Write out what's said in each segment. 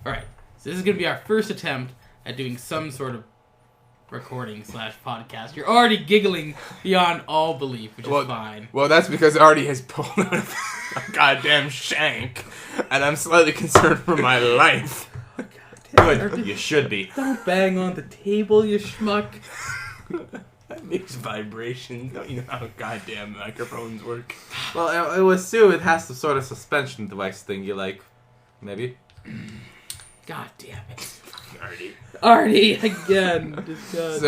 Alright, so this is going to be our first attempt at doing some sort of recording/podcast. You're already giggling beyond all belief, which is fine. Well, that's because Arte has pulled out a goddamn shank, and I'm slightly concerned for my life. Good, you should be. Don't bang on the table, you schmuck. That makes vibrations. Don't you know how goddamn microphones work? Well, I would assume it has some sort of suspension device thing you like. Maybe. God damn it. Artie. Artie, again. So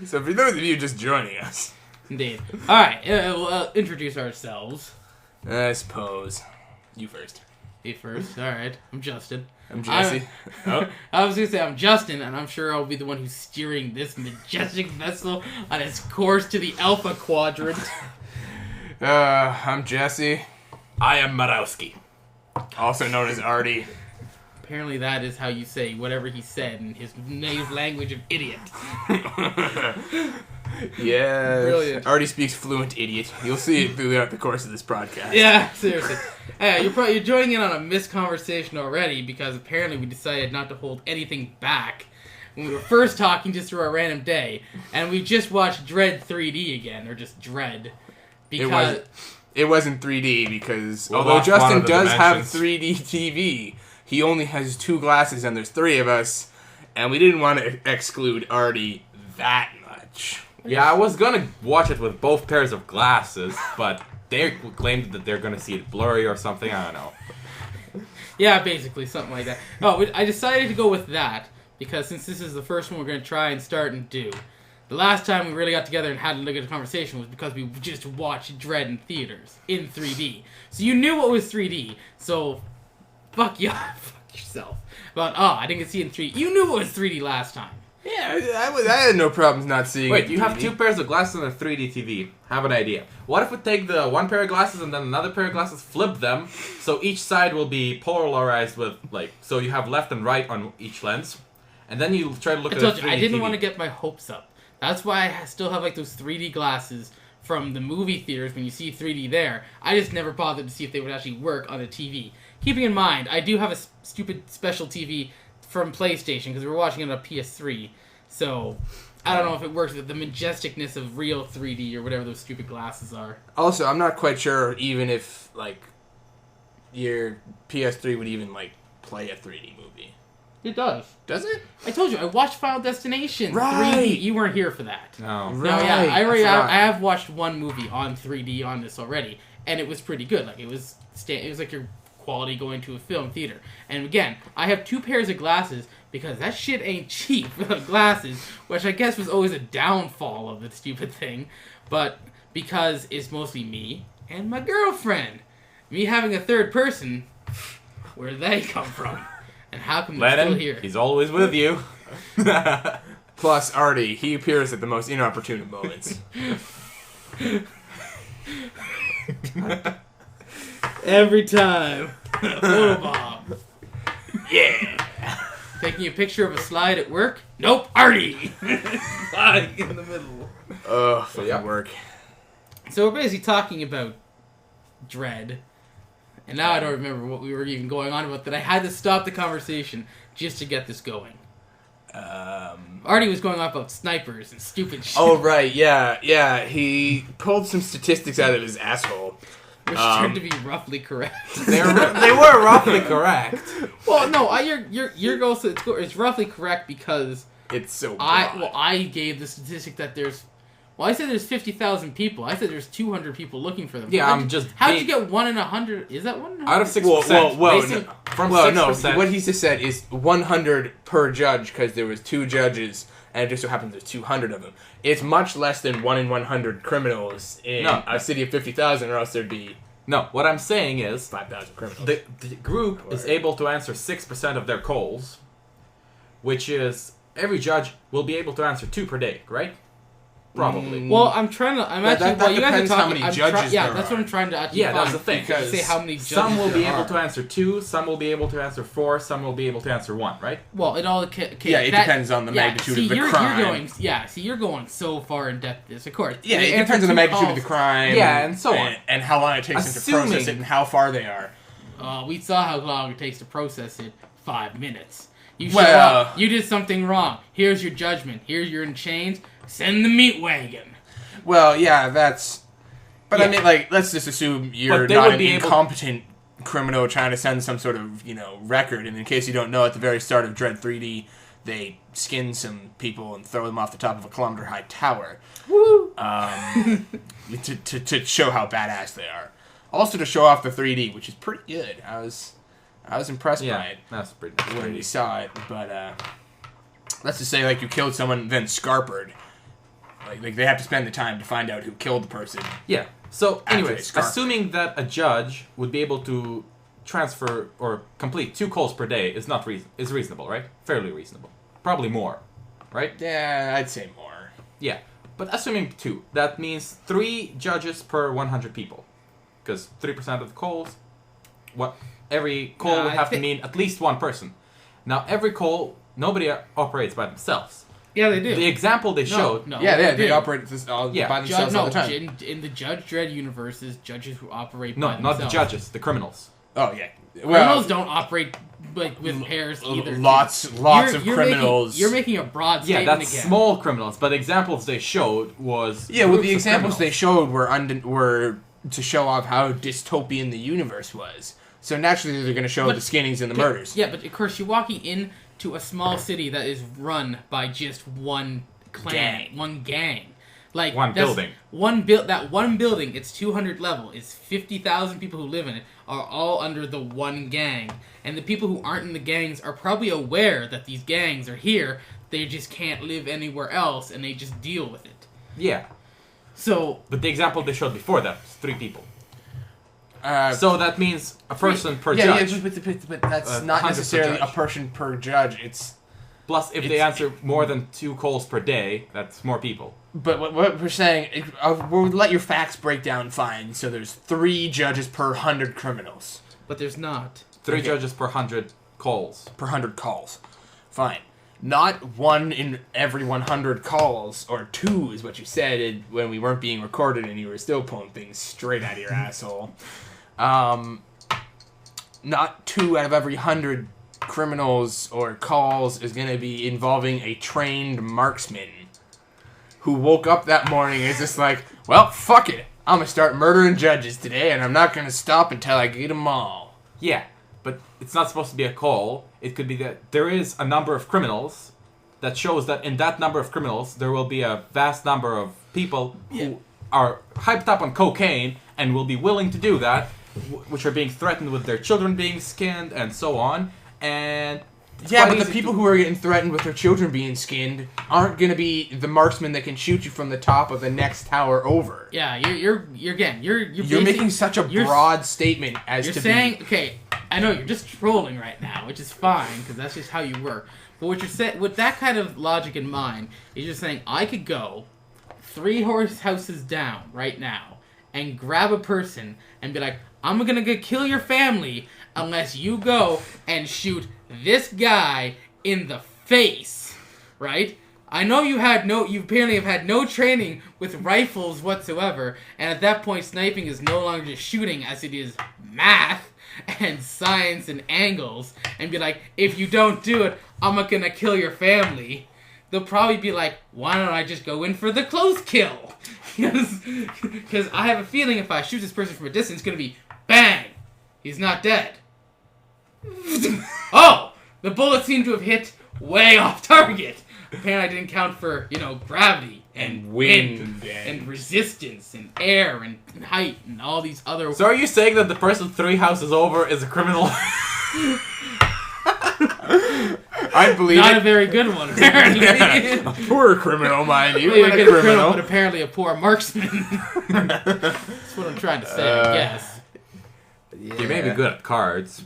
for those of you just joining us. Indeed. Alright, we'll introduce ourselves. I suppose. You first. Me first. Alright, I'm Justin. I'm Jesse. I was going to say I'm Justin, and I'm sure I'll be the one who's steering this majestic vessel on its course to the Alpha Quadrant. I'm Jesse. I am Marowski. Also known as Artie. Apparently that is how you say whatever he said in his native language of idiot. Yeah. Brilliant. Artie speaks fluent idiot. You'll see it throughout the course of this podcast. Yeah, seriously. You're joining in on a missed conversation already because apparently we decided not to hold anything back when we were first talking just through our random day, and we just watched Dredd 3D again, or just Dredd. Because it wasn't 3D because Well, although Justin does have dimensions. 3D TV, he only has 2 glasses and there's 3 of us, and we didn't want to exclude Artie that much. Yeah, I was gonna watch it with both pairs of glasses, but they claimed that they're gonna see it blurry or something. I don't know. Yeah, basically, something like that. Oh, I decided to go with that because since this is the first one we're going to try and start and do, the last time we really got together and had a good conversation was because we just watched Dredd in theaters, in 3D. So you knew what was 3D, so fuck you, fuck yourself. But, I didn't get to see it in 3D. You knew what was 3D last time. Yeah, I had no problems not seeing it. Wait, in you have 3D. 2 pairs of glasses and a 3D TV. Have an idea. What if we take the one pair of glasses and then another pair of glasses, flip them, so each side will be polarized with, so you have left and right on each lens, and then you try to look I at told the 3D you, I didn't TV. want to get my hopes up. That's why I still have those 3D glasses from the movie theaters when you see 3D there. I just never bothered to see if they would actually work on a TV. Keeping in mind, I do have a stupid special TV from PlayStation because we were watching it on a PS3. So, I don't know if it works with the majesticness of real 3D or whatever those stupid glasses are. Also, I'm not quite sure even if, your PS3 would even, play a 3D movie. It does. Does it? I told you, I watched Final Destination 3D. Right. You weren't here for that. No. No, yeah, I forgot. have watched one movie on 3D on this already, and it was pretty good. It was like your quality going to a film theater. And again, I have 2 pairs of glasses because that shit ain't cheap. Glasses, which I guess was always a downfall of the stupid thing, but because it's mostly me and my girlfriend. Me having a third person, where did they come from? And how come they're still Lennon, here? he's always with you. Plus, Artie, he appears at the most inopportune moments. Every time. Photo bomb. Yeah! Taking a picture of a slide at work? Nope, Artie! Slide in the middle. Oh, fucking Yep. work. So we're basically talking about Dredd. And now I don't remember what we were even going on about, that I had to stop the conversation just to get this going. Artie was going on about snipers and stupid shit. Oh, right, yeah. He pulled some statistics out of his asshole. Which turned to be roughly correct. They were roughly correct. Well, no, your goal it's roughly correct because It's so broad. I gave the statistic that I said there's 50,000 people. I said there's 200 people looking for them. Yeah, How'd you get 1 in 100? Is that 1 in 100? Out of 6%. From 6%. What he just said is 100 per judge because there was 2 judges, and it just so happens there's 200 of them. It's much less than 1 in 100 criminals in a city of 50,000, or else there'd be No, what I'm saying is 5,000 criminals. the group is able to answer 6% of their calls, which is every judge will be able to answer 2 per day, right? Probably. Well, I'm trying to. that depends you guys are how talking. many judges yeah, there that's are. what I'm trying to actually Yeah, that's the thing. because say how many judges Some will be there able are. to answer 2, some will be able to answer 4, some will be able to answer 1, right? Well, it all depends on the magnitude of the crime. You're going so far in depth. This, of course. Yeah, They it answer depends on the 2 magnitude of calls. the crime. Yeah, and so on. And how long it takes them to process it and how far they are. We saw how long it takes to process it. 5 minutes. You show up. You did something wrong. Here's your judgment. Here's you're in chains. Send the meat wagon. Well, yeah, that's... But I mean, like, let's just assume you're not an incompetent criminal trying to send some sort of, record. And in case you don't know, at the very start of Dredd 3D, they skin some people and throw them off the top of a kilometer-high tower. Woo! To show how badass they are. Also to show off the 3D, which is pretty good. I was impressed by it. That's pretty when we saw it. But let's just say, like, you killed someone, then scarpered. Like they have to spend the time to find out who killed the person. Yeah. So, anyways, assuming that a judge would be able to transfer or complete 2 calls per day is reasonable, right? Fairly reasonable. Probably more, right? Yeah, I'd say more. Yeah. But assuming 2, that means 3 judges per 100 people. Because 3% of the calls, every call would have to mean at least 1 person. Now, every call, nobody operates by themselves. Yeah, they do. The example they showed... No, they operate by themselves all the time. In the Judge Dredd universes, judges who operate by themselves. No, not the judges, the criminals. Oh, yeah. Criminals don't operate with pairs either. Lots of criminals. You're making a broad statement again. Yeah, that's small criminals, but the examples they showed was... Yeah, well, the examples they showed were to show off how dystopian the universe was. So naturally they're going to show the skinnings and the murders. Yeah, but of course you're walking into a small city that is run by just one clan, one gang. Like one building. That one building, it's 200 level, it's 50,000 people who live in it, are all under the one gang. And the people who aren't in the gangs are probably aware that these gangs are here, they just can't live anywhere else, and they just deal with it. Yeah. So... But the example they showed before that was 3 people. So that means a person per judge. Yeah, but that's not necessarily a person per judge. It's... Plus, if they answer more than 2 calls per day, that's more people. But what we're saying, we'll let your facts break down fine. So there's 3 judges per 100 criminals. But there's not. 3 judges per 100 calls. Per 100 calls. Fine. Not 1 in every 100 calls, or 2 is what you said when we weren't being recorded and you were still pulling things straight out of your asshole. Not 2 out of every 100 criminals or calls is going to be involving a trained marksman who woke up that morning and is just like, well, fuck it. I'm going to start murdering judges today, and I'm not going to stop until I get them all. Yeah, but it's not supposed to be a call. It could be that there is a number of criminals that shows that in that number of criminals, there will be a vast number of people who are hyped up on cocaine and will be willing to do that, which are being threatened with their children being skinned and so on. And yeah, but the people who are getting threatened with their children being skinned aren't going to be the marksman that can shoot you from the top of the next tower over. Yeah, you're making such a broad statement as you're to saying, okay, I know you're just trolling right now, which is fine because that's just how you work. But what you're saying, with that kind of logic in mind, is you're saying I could go 3 horse houses down right now and grab a person and be like, I'm gonna go kill your family unless you go and shoot this guy in the face, right? I know you apparently have had no training with rifles whatsoever, and at that point sniping is no longer just shooting as it is math and science and angles, and be like, if you don't do it, I'm not gonna kill your family. They'll probably be like, why don't I just go in for the close kill? Because I have a feeling if I shoot this person from a distance, it's gonna be bang! He's not dead. Oh! The bullet seemed to have hit way off target. Apparently I didn't count for, gravity and wind and resistance and air and height and all these other... So are you saying that the person 3 houses over is a criminal? I believe Not a very good one, apparently. Yeah. A poor criminal, mind you. Maybe a good criminal, but apparently a poor marksman. That's what I'm trying to say, I guess. Yeah. You may be good at cards.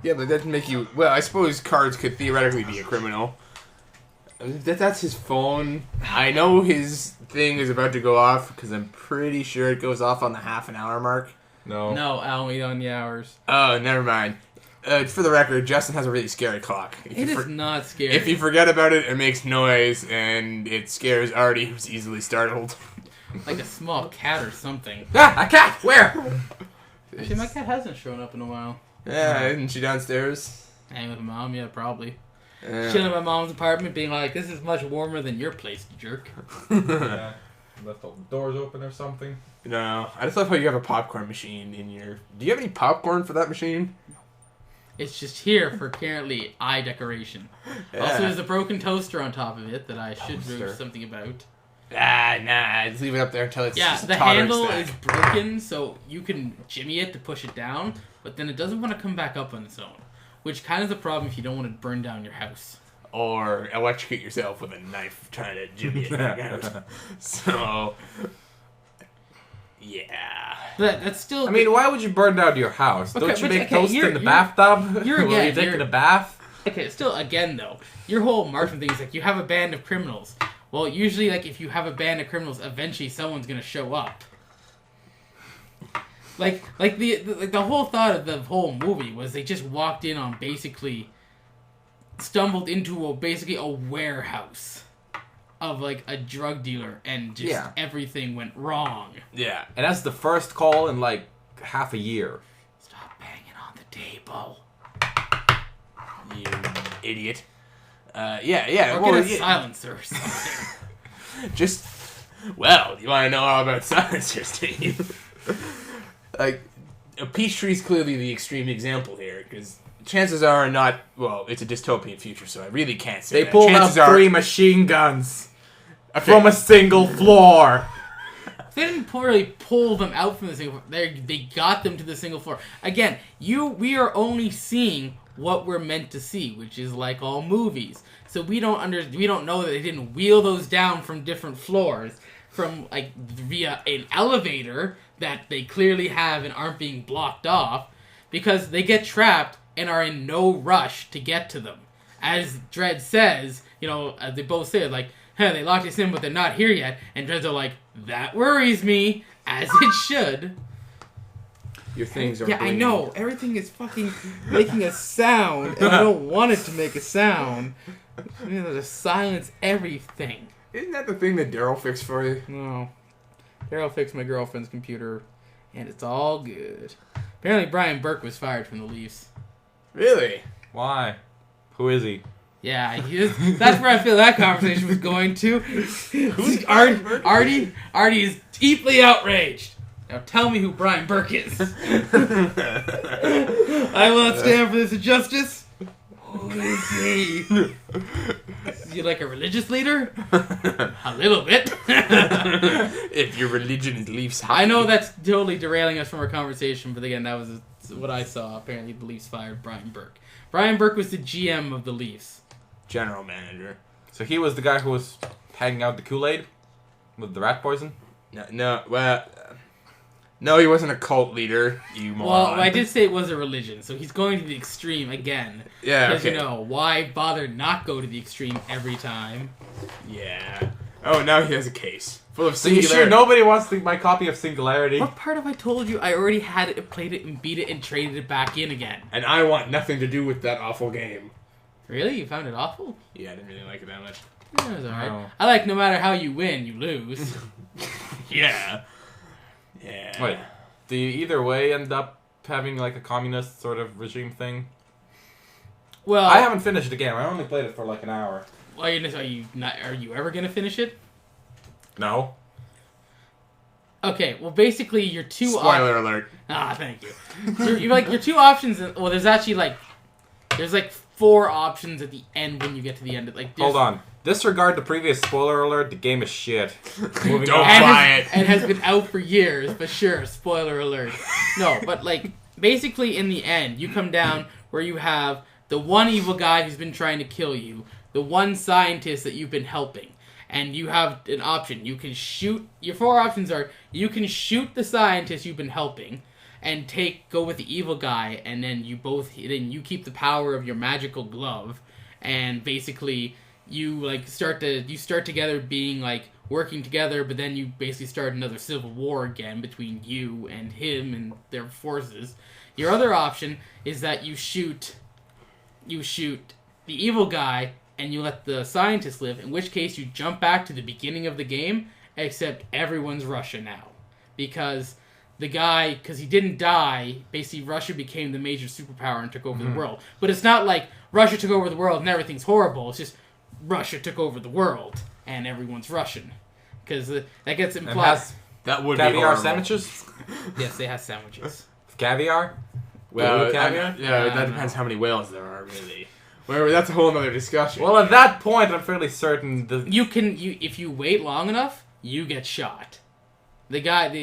Yeah, but that doesn't make you... Well, I suppose cards could theoretically be a criminal. That's his phone. I know his thing is about to go off, because I'm pretty sure it goes off on the half-an-hour mark. No, only on the hours. Oh, never mind. For the record, Justin has a really scary clock. It is not scary. If you forget about it, it makes noise, and it scares Artie, who's easily startled. Like a small cat or something. Ah, a cat! Where? Actually, my cat hasn't shown up in a while. Yeah, isn't she downstairs? Hang with mom, yeah, probably. Yeah. Chilling in my mom's apartment, being like, "This is much warmer than your place, you jerk." Yeah. Left all the doors open or something. No, I just love how you have a popcorn machine in your... Do you have any popcorn for that machine? It's just here for currently eye decoration. Yeah. Also, there's a broken toaster on top of it that I should do Toaster. something about. Nah, just leave it up there until it's Yeah, just a the tottering handle stack. is broken, so you can jimmy it to push it down, but then it doesn't want to come back up on its own, which kind of is a problem if you don't want to burn down your house. Or electrocute yourself with a knife trying to jimmy it back out. So, yeah. But that's still... I mean, why would you burn down your house? Okay, Don't you but make toast in the you're bathtub? you're While again, you're taking you're- a bath? Okay, still, again, though, your whole marksman thing is like, you have a band of criminals. Well, usually, like, if you have a band of criminals, eventually someone's gonna show up. Like the whole thought of the whole movie was they just walked in on basically... stumbled into basically a warehouse of, like, a drug dealer, and just everything went wrong. Yeah. And that's the first call in, like, half a year. Stop banging on the table. You idiot. Yeah. Or Well, get a silencer or something. just... Well, you want to know all about silencers, Steve? Like, a peach tree is clearly the extreme example here, because... Chances are not... Well, it's a dystopian future, so I really can't say They that. pulled out Chances are- 3 machine guns Okay. from a single floor. They didn't really pull them out from the single floor. They got them to the single floor. Again, we are only seeing what we're meant to see, which is like all movies. So we don't know that they didn't wheel those down from different floors, from like via an elevator that they clearly have and aren't being blocked off, because they get trapped and are in no rush to get to them. As Dredd says, they both say, like, hey, they locked us in, but they're not here yet. And Dredd's are like, that worries me, as it should. Your things are... Yeah, I green. know. Everything is fucking making a sound, and I don't want it to make a sound. Just silence everything. Isn't that the thing that Daryl fixed for you? No. Daryl fixed my girlfriend's computer, and it's all good. Apparently Brian Burke was fired from the Leafs. Really? Why? Who is he? Yeah, that's where I feel that conversation was going to. Who's Artie is deeply outraged. Now tell me who Brian Burke is. I will not stand for this injustice. Who is he? Is he like a religious leader? A little bit. If your religion is Leafs hockey. I know that's totally derailing us from our conversation, but again, that was what I saw. Apparently the Leafs fired Brian Burke. Brian Burke was the GM of the Leafs. General manager. So he was the guy who was hanging out the Kool-Aid with the rat poison? No, he wasn't a cult leader, you moron. Well, I did say it was a religion, so he's going to the extreme again. Yeah, Because, okay. why bother not go to the extreme every time? Yeah. Oh, now he has a case. Full of So you Singularity. sure nobody wants my copy of Singularity? What part have I told you I already had it, played it, and beat it, and traded it back in again? And I want nothing to do with that awful game. Really? You found it awful? Yeah, I didn't really like it that much. Yeah, it was alright. No. I like no matter how you win, you lose. Yeah. Yeah. Wait, do you either way end up having like a communist sort of regime thing? Well, I haven't finished the game. I only played it for like an hour. Are you ever gonna finish it? No. Okay, well, basically, your two Spoiler alert. thank you. Your two options. Well, there's 4 options at the end when you get to the end. Hold on. Disregard the previous spoiler alert. The game is shit. Moving Don't on. buy it. And has been out for years, but sure, spoiler alert. No, but basically in the end, you come down where you have the one evil guy who's been trying to kill you, the one scientist that you've been helping, and you have an option. You can shoot. Your 4 options are: you can shoot the scientist you've been helping, and go with the evil guy, and then you keep the power of your magical glove, and basically you start together being working together, but then you basically start another civil war again between you and him and their forces. Your other option is that you shoot the evil guy and you let the scientist live, in which case you jump back to the beginning of the game, except everyone's Russia now. Because the guy, because he didn't die, basically Russia became the major superpower and took over the world. But it's not like Russia took over the world and everything's horrible. It's just Russia took over the world and everyone's Russian. Because that gets implied. That would be caviar horrible. sandwiches? Yes, they have sandwiches. Caviar? Well, caviar? that depends how many whales there are, really. Well, that's a whole other discussion. Well, at that point, I'm fairly certain If you wait long enough, you get shot. The guy, the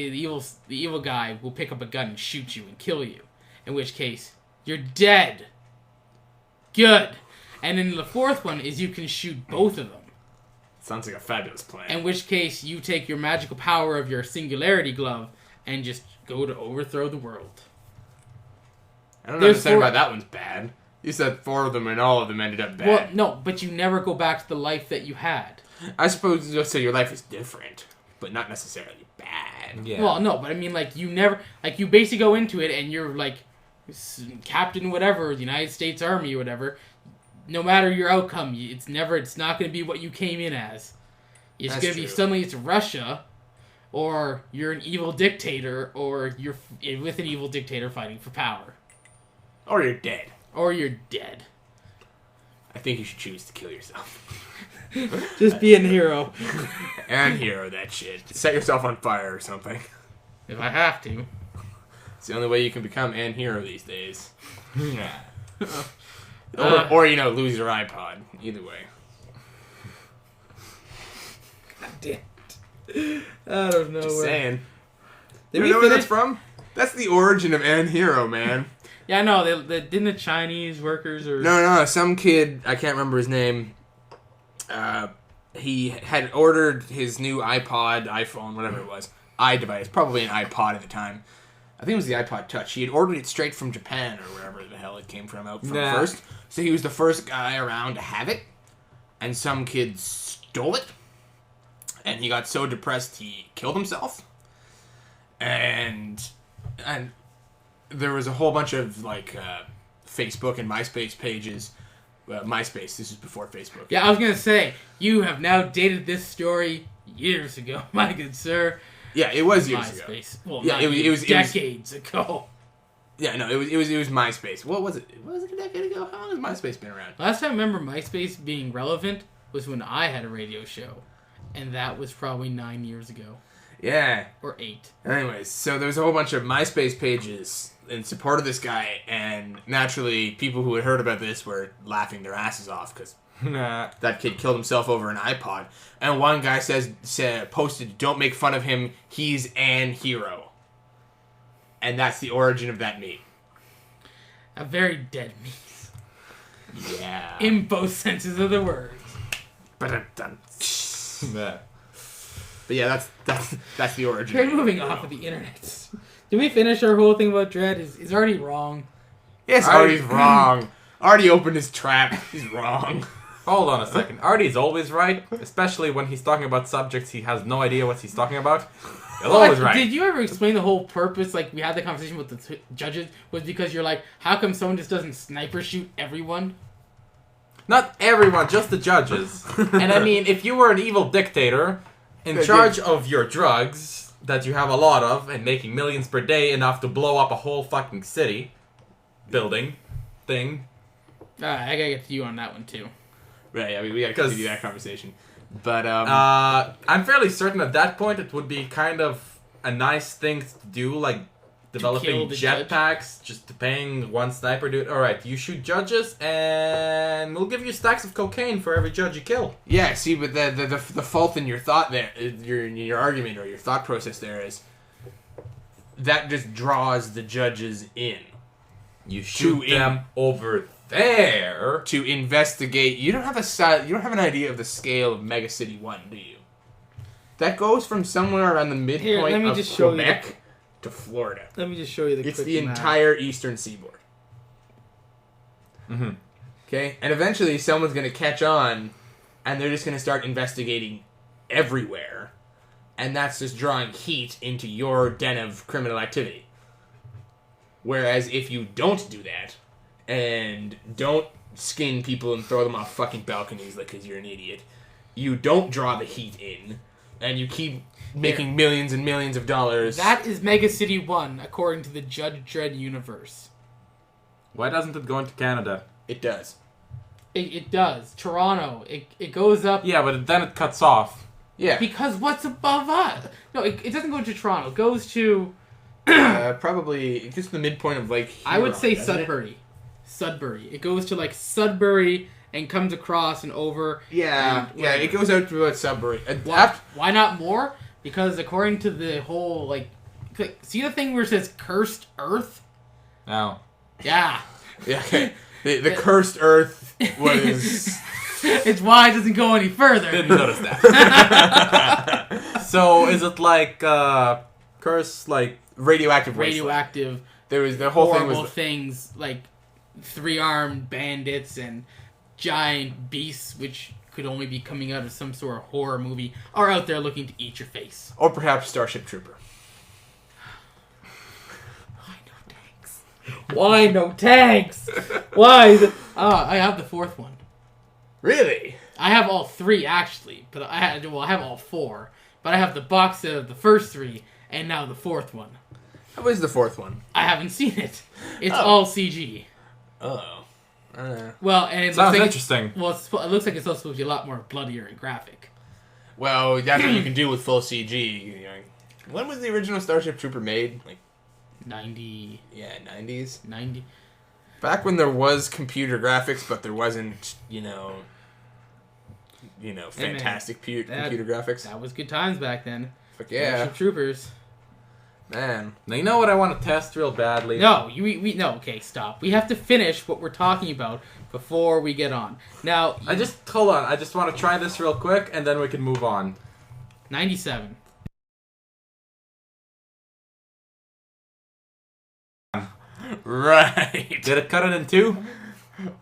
evil guy will pick up a gun and shoot you and kill you. In which case, you're dead. Good. And then the fourth one is you can shoot both of them. Sounds like a fabulous plan. In which case, you take your magical power of your Singularity glove and just go to overthrow the world. I don't understand why that one's bad. You said 4 of them and all of them ended up bad. Well, no, but you never go back to the life that you had. I suppose you'll say your life is different, but not necessarily bad. Yeah. Well, no, but I mean, like, you never... Like, you basically go into it and you're, like, Captain whatever, the United States Army or whatever. No matter your outcome, it's not going to be what you came in as. It's going to be suddenly it's Russia, or you're an evil dictator, or you're with an evil dictator fighting for power. Or you're dead. Or you're dead. I think you should choose to kill yourself. Just be a hero. And hero that shit. Set yourself on fire or something. If I have to. It's the only way you can become an hero these days. Or lose your iPod. Either way. God damn it. I don't know. Just saying. Did you know where that's from? That's the origin of an hero, man. Yeah, I know. Didn't the Chinese workers or... No. Some kid, I can't remember his name. He had ordered his new iPod, iPhone, whatever it was. iDevice. Probably an iPod at the time. I think it was the iPod Touch. He had ordered it straight from Japan or wherever the hell it came from first. So he was the first guy around to have it. And some kid stole it. And he got so depressed he killed himself. And there was a whole bunch of Facebook and MySpace pages. MySpace, this is before Facebook. Yeah, I was going to say, you have now dated this story years ago, my good sir. Yeah, it was years MySpace. ago. Well, yeah, it was decades ago. Yeah, no, it was MySpace. What was it? Was it a decade ago? How long has MySpace been around? Last time I remember MySpace being relevant was when I had a radio show. And that was probably 9 years ago. Yeah. Or 8. Anyways, so there was a whole bunch of MySpace pages in support of this guy, and naturally, people who had heard about this were laughing their asses off, because that kid killed himself over an iPod. And one guy posted, "Don't make fun of him, he's an hero." And that's the origin of that meme. A very dead meme. Yeah. In both senses of the word. But yeah, that's the origin. We're moving off of the internet. Did we finish our whole thing about Dredd? Is Artie wrong? Yes, Artie's wrong. Artie opened his trap. He's wrong. Hold on a second. Artie's always right, especially when he's talking about subjects he has no idea what he's talking about. He's always right. Did you ever explain the whole purpose? Like, we had the conversation with the judges, was because you're like, how come someone just doesn't sniper shoot everyone? Not everyone, just the judges. And I mean, if you were an evil dictator in charge of your drugs that you have a lot of and making millions per day, enough to blow up a whole fucking city, building, thing. I gotta get to you on that one too. Right, I mean, we gotta continue that conversation. But, I'm fairly certain at that point it would be kind of a nice thing to do, like developing jetpacks, just paying one sniper dude. Alright, you shoot judges, and we'll give you stacks of cocaine for every judge you kill. Yeah, see, but the fault in your thought there, your argument or your thought process there is, that just draws the judges in. You shoot them over there to investigate. You don't have an idea of the scale of Mega City 1, do you? That goes from somewhere around the midpoint of Quebec to Florida. Let me just show you the It's the entire eastern seaboard. Mm-hmm. Okay? And eventually someone's going to catch on, and they're just going to start investigating everywhere. And that's just drawing heat into your den of criminal activity. Whereas if you don't do that, and don't skin people and throw them off fucking balconies because you're an idiot, you don't draw the heat in, and you keep making millions and millions of dollars. That is Mega City 1, according to the Judge Dredd universe. Why doesn't it go into Canada? It does. It does. Toronto. It goes up. Yeah, but then it cuts off. Yeah. Because what's above us? No, it doesn't go to Toronto. It goes to... Probably just the midpoint of Lake Huron, I would say doesn't it? Sudbury. Sudbury. It goes to like Sudbury and comes across and over. Yeah, and yeah, it goes out to about Sudbury. Why not more? Because according to the whole, like, see the thing where it says Cursed Earth? No. Yeah. Yeah, okay. The cursed Earth was... It's why it doesn't go any further. Didn't notice that. So, is it like, curse, like... radioactive waste. Radioactive. There was the whole thing horrible was things like 3-armed bandits and giant beasts, which could only be coming out of some sort of horror movie, are out there looking to eat your face. or perhaps Starship Trooper. Why no tanks? Why? I have the fourth one. Really? I have all 3 actually, but I have all 4. But I have the box set of the first 3 and now the 4th one. How was the 4th one? I haven't seen it. It's all CG. Oh. Well, and it Sounds looks like interesting. it looks like it's also supposed to be a lot more bloodier and graphic. Well, that's what you can do with full CG. You know. When was the original Starship Trooper made? Like 90. Yeah, 90s. 90. Back when there was computer graphics, but there wasn't, fantastic computer graphics. That was good times back then. Fuck yeah. Starship Troopers. Man. Now, you know what I want to test real badly? No, no, okay, stop. We have to finish what we're talking about before we get on. Now, Hold on. I just want to try this real quick, and then we can move on. 97. Right. Did it cut it in 2?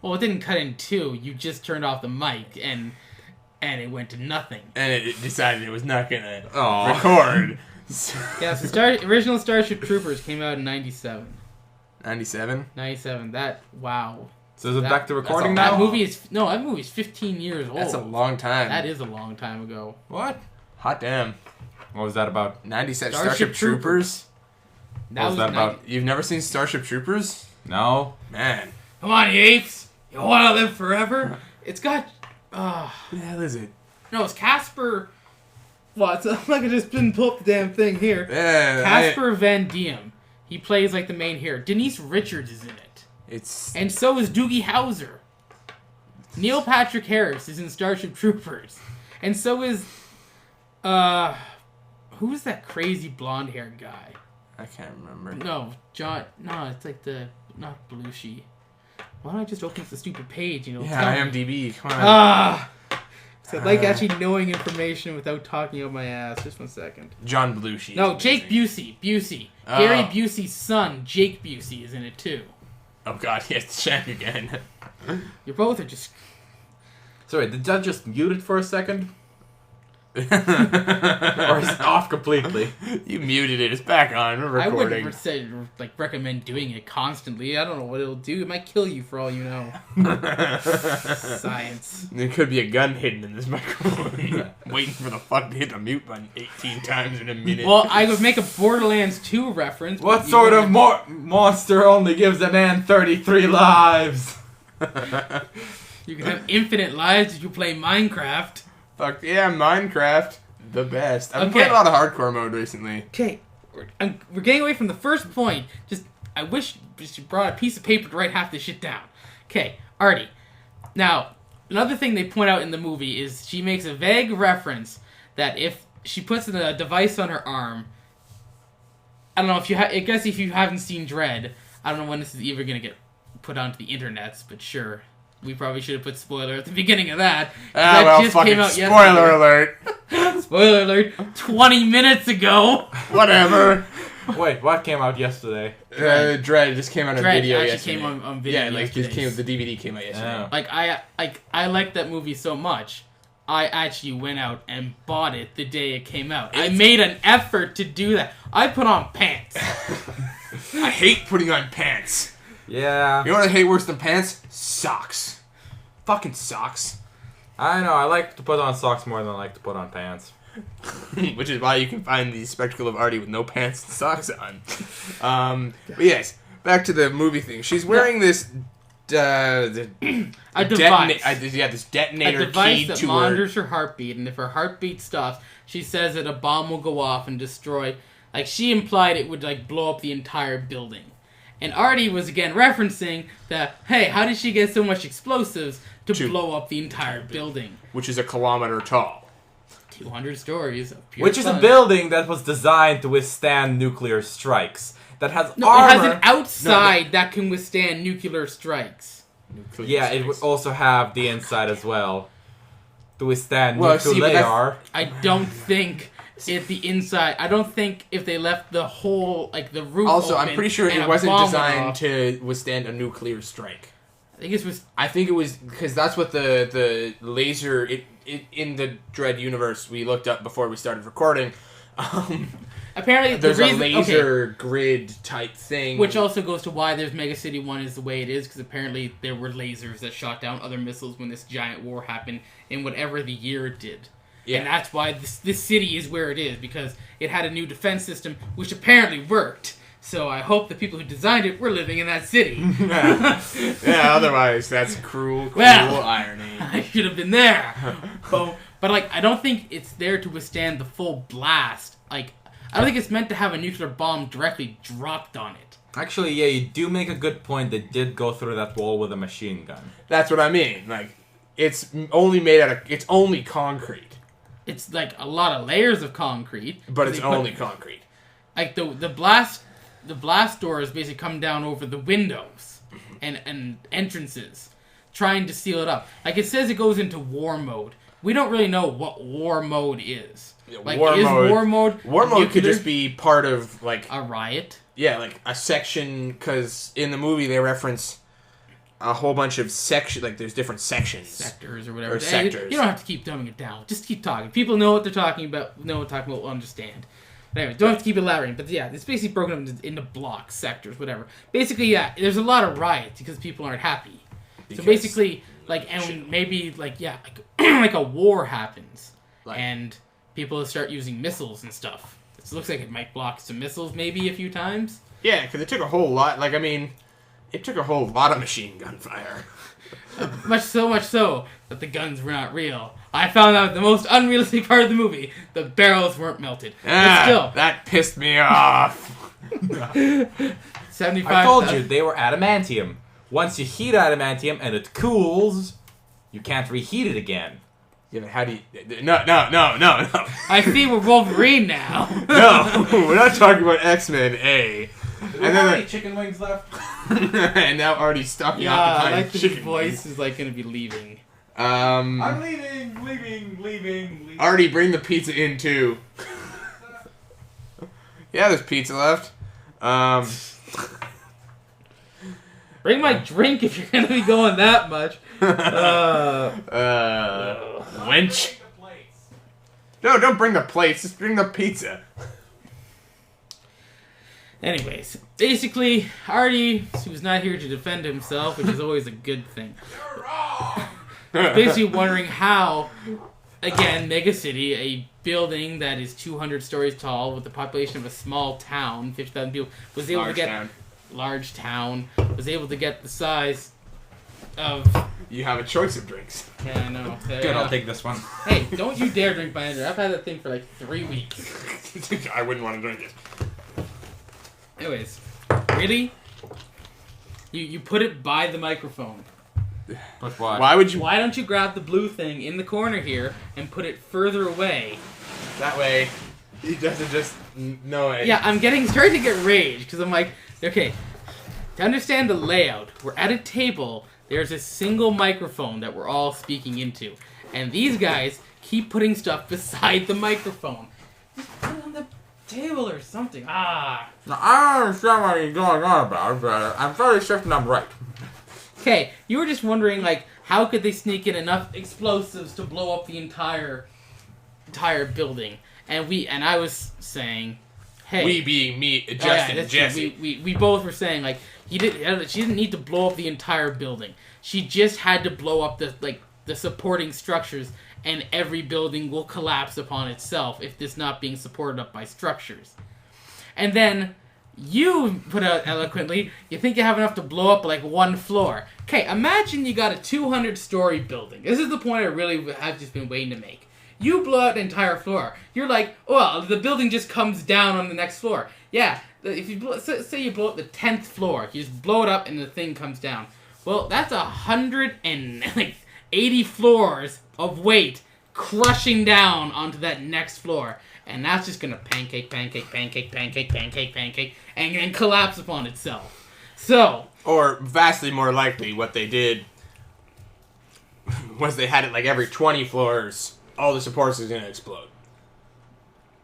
Well, it didn't cut in 2. You just turned off the mic, and it went to nothing. And it decided it was not going to Aw. record. Yeah, so original Starship Troopers came out in 97. 97? 97. Wow. So is it That- back to recording That now? movie's 15 years old. That's a long time. That is a long time ago. What? Hot damn. What was that about? 97 Starship Starship Troopers? That What was that about? You've never seen Starship Troopers? No. Man. Come on, you apes! You want to live forever? It's got. Who the hell is it? No, it's Casper. Well, it's like I just didn't pull up the damn thing here. Yeah. Casper Van Diem. He plays like the main hero. Denise Richards is in it. It's... And so is Doogie Howser. Neil Patrick Harris is in Starship Troopers. And so is... who's that crazy blonde-haired guy? I can't remember. No, John... No, it's like the... Not Belushi. Why don't I just open up the stupid page, Yeah, tell me? IMDb. Come on. So I like actually knowing information without talking out my ass. Just 1 second. John Belushi. No, is Jake amazing. Busey. Oh. Gary Busey's son, Jake Busey, is in it too. Oh god, he has to check again. You both are just... Sorry, did that just mute it for a second? Or is it off completely? You muted it. It's back on. We're I recording. wouldn't say, recommend doing it constantly. I don't know what it'll do. It might kill you for all you know. Science. There could be a gun hidden in this microphone. Waiting for the fuck to hit the mute button 18 times in a minute. Well, I would make a Borderlands 2 reference. What but you sort of wouldn't- monster only gives a man 33 lives? You can have infinite lives if you play Minecraft. Fuck yeah, Minecraft. The best. I've been Okay. playing a lot of hardcore mode recently. Okay, we're getting away from the first point. Just, I wish you brought a piece of paper to write half this shit down. Okay, Artie. Now, another thing they point out in the movie is she makes a vague reference that if she puts a device on her arm, I don't know if I guess if you haven't seen Dredd, I don't know when this is ever gonna get put onto the internets, but sure. We probably should have put spoiler at the beginning of that. Ah, That well, just fucking came out spoiler alert. Spoiler alert, 20 minutes ago. Whatever. Wait, what came out yesterday? Dredd just came out on Dredd video actually yesterday. came on video Yeah, like yesterday. the DVD came out yesterday. Yeah. I liked that movie so much. I actually went out and bought it the day it came out. I made an effort to do that. I put on pants. I hate putting on pants. Yeah. You know what I hate worse than pants? Socks. Fucking socks. I know, I like to put on socks more than I like to put on pants. Which is why you can find the spectacle of Arte with no pants and socks on. But yes, back to the movie thing. She's wearing this a device. This detonator a device key that to monitors her heartbeat, and if her heartbeat stops, she says that a bomb will go off and destroy. Like, she implied it would, like, blow up the entire building. And Arte was, again, referencing that, hey, how did she get so much explosives to blow up the entire building? Which is a kilometer tall. 200 stories of pure Which is a building that was designed to withstand nuclear strikes. That has armor. It has an outside that can withstand nuclear strikes. It would also have the inside as well. To withstand nuclear. I don't think the inside. I don't think if they left the whole, like, the roof Also, open I'm pretty sure it wasn't designed to withstand a nuclear strike. I think it was because that's what the laser in the Dredd universe we looked up before we started recording. Apparently, there's a laser grid type thing, which also goes to why there's Mega City 1 is the way it is, because apparently there were lasers that shot down other missiles when this giant war happened in whatever the year it did. Yeah. And that's why this city is where it is, because it had a new defense system, which apparently worked. So I hope the people who designed it were living in that city. Yeah, otherwise that's cruel irony. I should have been there. But like, I don't think it's there to withstand the full blast. Like, I don't think it's meant to have a nuclear bomb directly dropped on it. Actually, yeah, you do make a good point. They did go through that wall with a machine gun. That's what I mean. Like, it's only made out of... It's only concrete. It's like a lot of layers of concrete. But it's only concrete. Like, the blast doors basically come down over the windows and entrances, trying to seal it up. Like, it says it goes into war mode. We don't really know what war mode is. Like, war mode could just be part of, like... a riot? Yeah, like a section, because in the movie they reference a whole bunch of sections, like there's different sections. Sectors or whatever. Or sectors. You don't have to keep dumbing it down. Just keep talking. People know what they're talking about, will understand. But anyway, don't have to keep elaborating. But yeah, it's basically broken up into blocks, sectors, whatever. Basically, yeah, there's a lot of riots because people aren't happy. So basically, like, and maybe, like, yeah, like a war happens. And people start using missiles and stuff. It looks like it might block some missiles maybe a few times. Yeah, because it took a whole lot. Like, I mean, it took a whole lot of machine gun fire. much so that the guns were not real. I found out the most unrealistic part of the movie: the barrels weren't melted. But still, that pissed me off. 75. I told you they were adamantium. Once you heat adamantium and it cools, you can't reheat it again. Yeah, how do you... No. I see we're Wolverine now. No, we're not talking about X-Men A. And then any chicken wings left? And now Artie's stocking up I like chicken his voice wings. is like going to be leaving. I'm leaving. Artie, bring the pizza in too. Yeah, there's pizza left. Bring my drink if you're going to be going that much. Wench. No, don't bring the plates. Just bring the pizza. Anyways, basically, Arte, who's not here to defend himself, which is always a good thing, is basically wondering how, again, Mega City, a building that is 200 stories tall with the population of a small town, 50,000 people, was able to get... Large town, was able to get the size of... You have a choice of drinks. Yeah, I know. Good, I'll take this one. Hey, don't you dare drink my Ender. I've had that thing for like 3 weeks. I wouldn't want to drink it. Anyways, really? You put it by the microphone. But why? Why don't you grab the blue thing in the corner here and put it further away? That way, he doesn't just know it. Yeah, I'm starting to get rage because I'm like, okay, to understand the layout, we're at a table. There's a single microphone that we're all speaking into, and these guys keep putting stuff beside the microphone. Just put it on the table or something. Now, I don't understand what you're going on about, but I'm fairly certain I'm right. Okay, you were just wondering, like, how could they sneak in enough explosives to blow up the entire building? And I was saying, hey, we being me, Justin, and Jesse. We both were saying, like, she didn't need to blow up the entire building. She just had to blow up the supporting structures and every building will collapse upon itself if it's not being supported up by structures. And then you put out eloquently, you think you have enough to blow up like one floor. Okay, imagine you got a 200-story building. This is the point I really have just been waiting to make. You blow out the entire floor. You're like, well, the building just comes down on the next floor. Yeah, if you say you blow up the 10th floor, you just blow it up and the thing comes down. Well, that's 180 floors of weight crushing down onto that next floor. And that's just going to pancake, and then collapse upon itself. So... Or, vastly more likely, what they did was they had it like every 20 floors, all the supports is going to explode.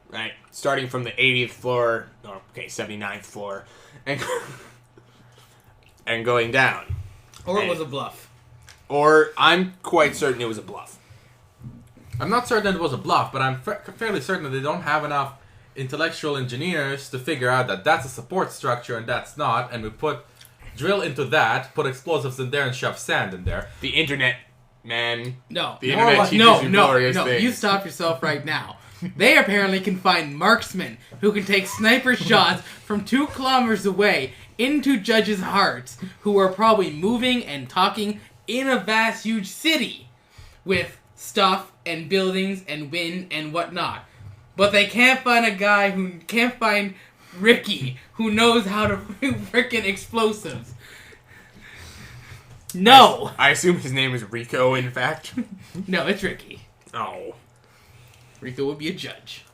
Right? Starting from the 80th floor, or, 79th floor, and going down. Or it was a bluff. Or, I'm quite certain it was a bluff. I'm not certain it was a bluff, but I'm fairly certain that they don't have enough intellectual engineers to figure out that that's a support structure and that's not, and we drill into that, put explosives in there, and shove sand in there. The internet, man. No. The internet teaches you glorious things. You stop yourself right now. They apparently can find marksmen who can take sniper shots from 2 kilometers away into judges' hearts, who are probably moving and talking in a vast, huge city with stuff and buildings and wind and whatnot. But they can't find Ricky, who knows how to frickin' explosives. No! I assume his name is Rico, in fact. No, it's Ricky. Oh. Rico would be a judge.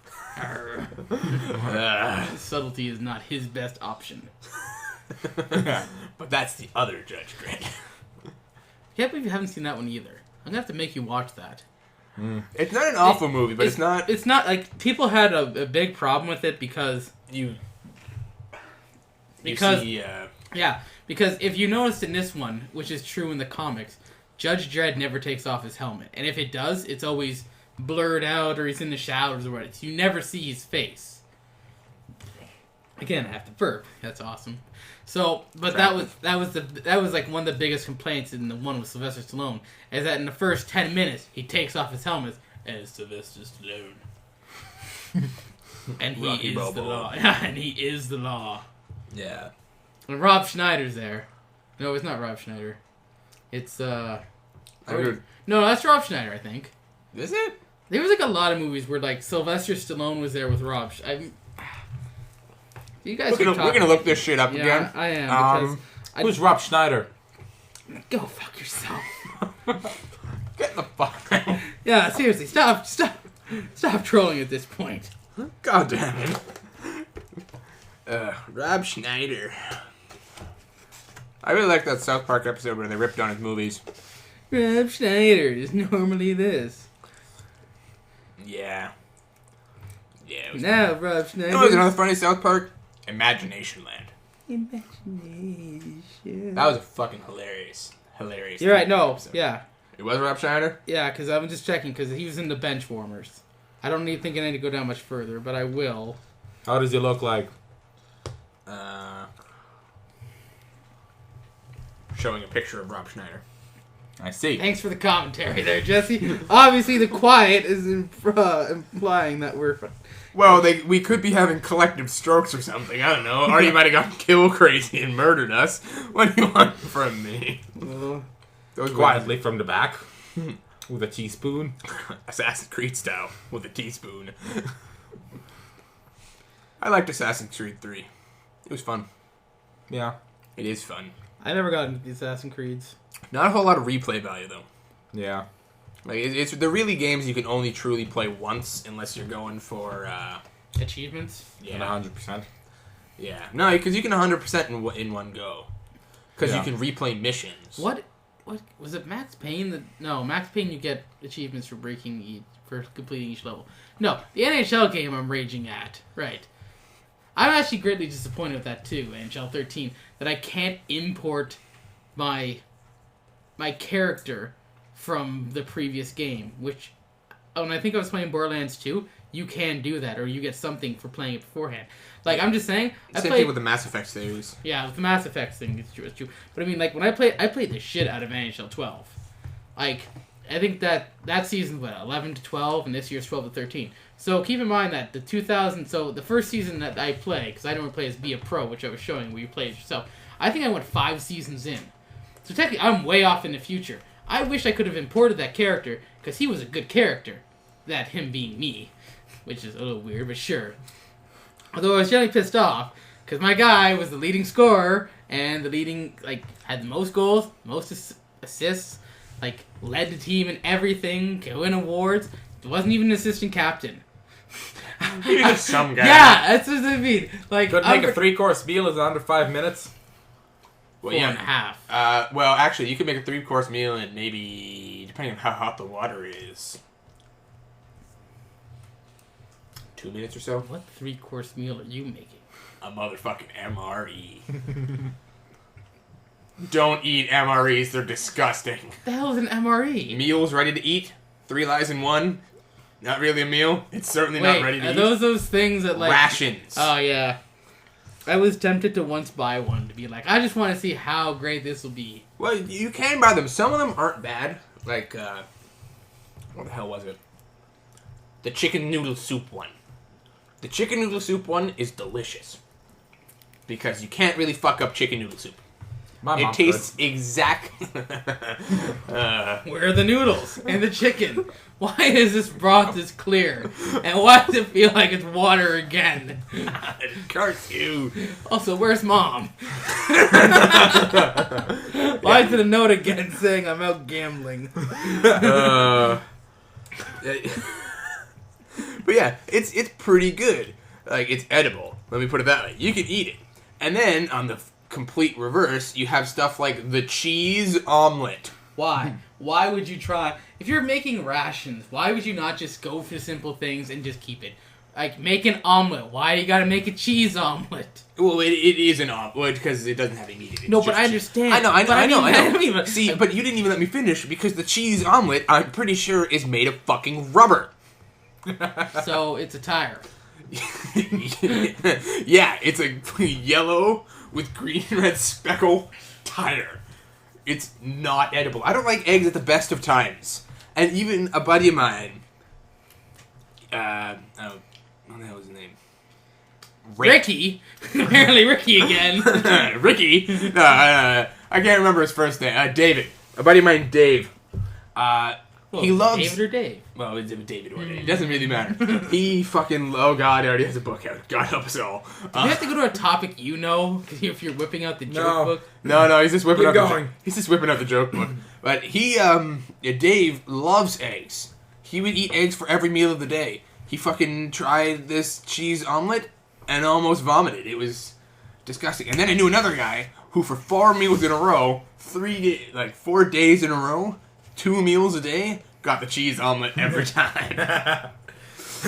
Subtlety is not his best option. But that's the other Judge Dredd. Can't believe you haven't seen that one either. I'm gonna have to make you watch that. It's not an awful movie, but it's not... It's not, like, people had a big problem with it because... Because if you noticed in this one, which is true in the comics, Judge Dredd never takes off his helmet. And if it does, it's always blurred out or he's in the shadows or whatever. So you never see his face. Again, I have to burp. That's awesome. So, but that was like one of the biggest complaints in the one with Sylvester Stallone, is that in the first 10 minutes he takes off his helmet as Sylvester Stallone, and he is the law. And he is the law. Yeah. And Rob Schneider's there. No, it's not Rob Schneider. It's no, that's Rob Schneider, I think. Is it? There was like a lot of movies where like Sylvester Stallone was there with Rob. You guys we're gonna look this shit up again. I am. Who's Rob Schneider? Go fuck yourself. Get the fuck out. Yeah, seriously, stop trolling at this point. God damn it. Rob Schneider. I really like that South Park episode where they ripped on his movies. Rob Schneider is normally this. Yeah. Yeah. Now, Rob Schneider. You know what's another funny South Park? Imagination Land. Imagination. That was a fucking hilarious. You're right. No. Episode. Yeah. It was Rob Schneider? Yeah, because I'm just checking because he was in the bench warmers. I don't think I need to go down much further, but I will. How does he look like? Showing a picture of Rob Schneider. I see. Thanks for the commentary there, Jesse. Obviously, the quiet is implying that we're... Well, we could be having collective strokes or something. I don't know. Or you might have gotten kill crazy and murdered us. What do you want from me? Those quietly from the back with a teaspoon. Assassin's Creed style with a teaspoon. I liked Assassin's Creed 3. It was fun. Yeah. It is fun. I never got into the Assassin's Creeds. Not a whole lot of replay value, though. Yeah. Like it's they're really games you can only truly play once unless you're going for achievements. Yeah, 100%. Yeah, no, because you can 100% in one go. Because you can replay missions. What was it? Max Payne? No, Max Payne. You get achievements for for completing each level. No, the NHL game I'm raging at. Right. I'm actually greatly disappointed with that too, NHL 13, that I can't import my character from the previous game, which, when I think I was playing Borderlands 2, you can do that, or you get something for playing it beforehand. Like, I'm just saying... Same thing with the Mass Effect series. Yeah, with the Mass Effect thing, it's true. But I mean, like, when I played the shit out of NHL 12. Like, I think that season's what, 11 to 12, and this year's 12 to 13. So keep in mind that the first season that I play, because I don't play as Be a Pro, which I was showing where you play as yourself, I think I went 5 seasons in. So technically, I'm way off in the future. I wish I could have imported that character, because he was a good character. That him being me, which is a little weird, but sure. Although I was generally pissed off, because my guy was the leading scorer, and had the most goals, most assists, led the team in everything, could win awards. Wasn't even an assistant captain. Even some guy. Yeah, that's what I mean. Could make a 3-course meal in under 5 minutes. Well, 4.5. Well, actually, you could make a 3-course meal in maybe, depending on how hot the water is, 2 minutes or so. What 3-course meal are you making? A motherfucking MRE. Don't eat MREs, they're disgusting. What the hell is an MRE? Meals ready to eat, 3 lies in 1. Not really a meal. It's certainly not ready to eat. Are those things that rations? Oh yeah. I was tempted to once buy one to be like, I just want to see how great this will be. Well, you can buy them. Some of them aren't bad. What the hell was it? The chicken noodle soup one. The chicken noodle soup one is delicious. Because you can't really fuck up chicken noodle soup. It tastes exactly... Where are the noodles and the chicken? Why is this broth this clear? And why does it feel like it's water again? Cartoon. Also, where's Mom? Why is it a note again saying I'm out gambling? But yeah, it's pretty good. It's edible. Let me put it that way. You can eat it. And then, on the complete reverse, you have stuff like the cheese omelet. Why? Why would you try... If you're making rations, why would you not just go for simple things and just keep it? Make an omelet. Why you gotta make a cheese omelet? Well, it is an omelet because it doesn't have any meat in it. No, but I understand. I know. See, but you didn't even let me finish because the cheese omelet, I'm pretty sure, is made of fucking rubber. So, it's a tire. Yeah, it's a yellow with green and red speckle tire. It's not edible. I don't like eggs at the best of times. And even a buddy of mine, what the hell was his name? Ricky. Apparently Ricky again. Ricky. I can't remember his first name. David. A buddy of mine, Dave. He loves... David or Dave? Well, it's David or Dave. It doesn't really matter. He fucking... Oh, God, he already has a book out. God help us all. Do you have to go to a topic because if you're whipping out the joke book? No, he's just whipping out the joke book. But he, Dave loves eggs. He would eat eggs for every meal of the day. He fucking tried this cheese omelet and almost vomited. It was disgusting. And then I knew another guy who for 4 meals in a row, 4 days in a row, 2 meals a day, got the cheese omelet every time.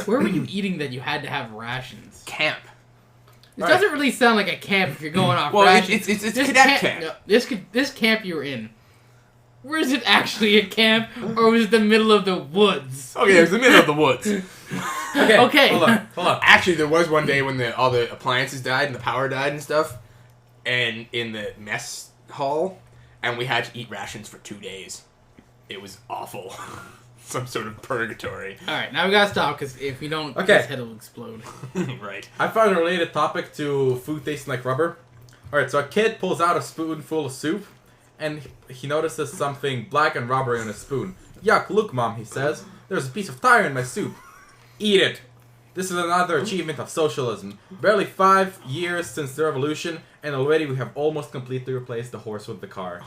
Where were you eating that you had to have rations? Camp. It doesn't really sound like a camp if you're going off rations. It's cadet camp. No, this camp you were in, where is it actually a camp, or was it the middle of the woods? Okay, it was the middle of the woods. Okay. Hold on. Actually, there was one day when all the appliances died and the power died and stuff, and in the mess hall, and we had to eat rations for 2 days. It was awful. Some sort of purgatory. Alright, now we gotta stop, because if we don't, his head will explode. Right. I found a related topic to food tasting like rubber. Alright, so a kid pulls out a spoonful of soup, and he notices something black and rubbery on his spoon. Yuck, look, Mom, he says. There's a piece of tire in my soup. Eat it. This is another achievement of socialism. Barely 5 years since the revolution, and already we have almost completely replaced the horse with the car.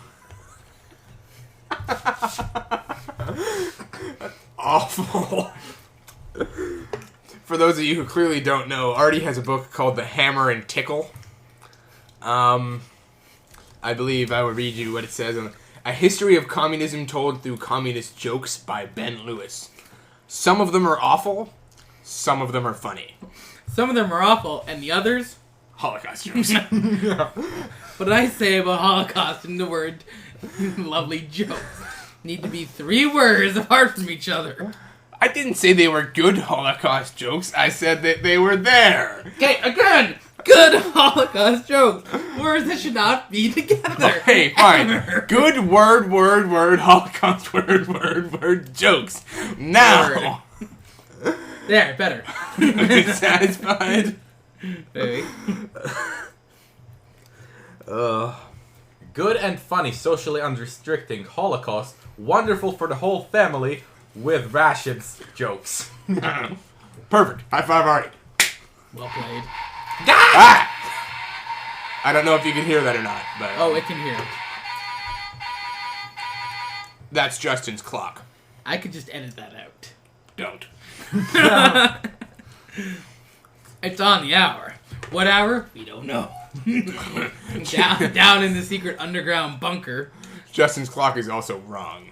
Awful. For those of you who clearly don't know, Arte has a book called The Hammer and Tickle. I believe I will read you what it says. A History of Communism Told Through Communist Jokes by Ben Lewis. Some of them are awful, some of them are funny. Some of them are awful, and the others? Holocaust jokes. What did I say about Holocaust in the word lovely jokes? Need to be 3 words apart from each other. I didn't say they were good Holocaust jokes. I said that they were there. Okay, again! good Holocaust jokes. Words that should not be together. Okay, fine. Ever. Good word, Holocaust word, jokes. Now. There, better. Satisfied? Maybe. Good and funny, socially unrestricting Holocaust. Wonderful for the whole family with rations jokes. Perfect. High five, Artie. Well played. Ah! I don't know if you can hear that or not, but... Oh, it can hear it. That's Justin's clock. I could just edit that out. Don't. It's on the hour. What hour? We don't know. down in the secret underground bunker. Justin's clock is also wrong.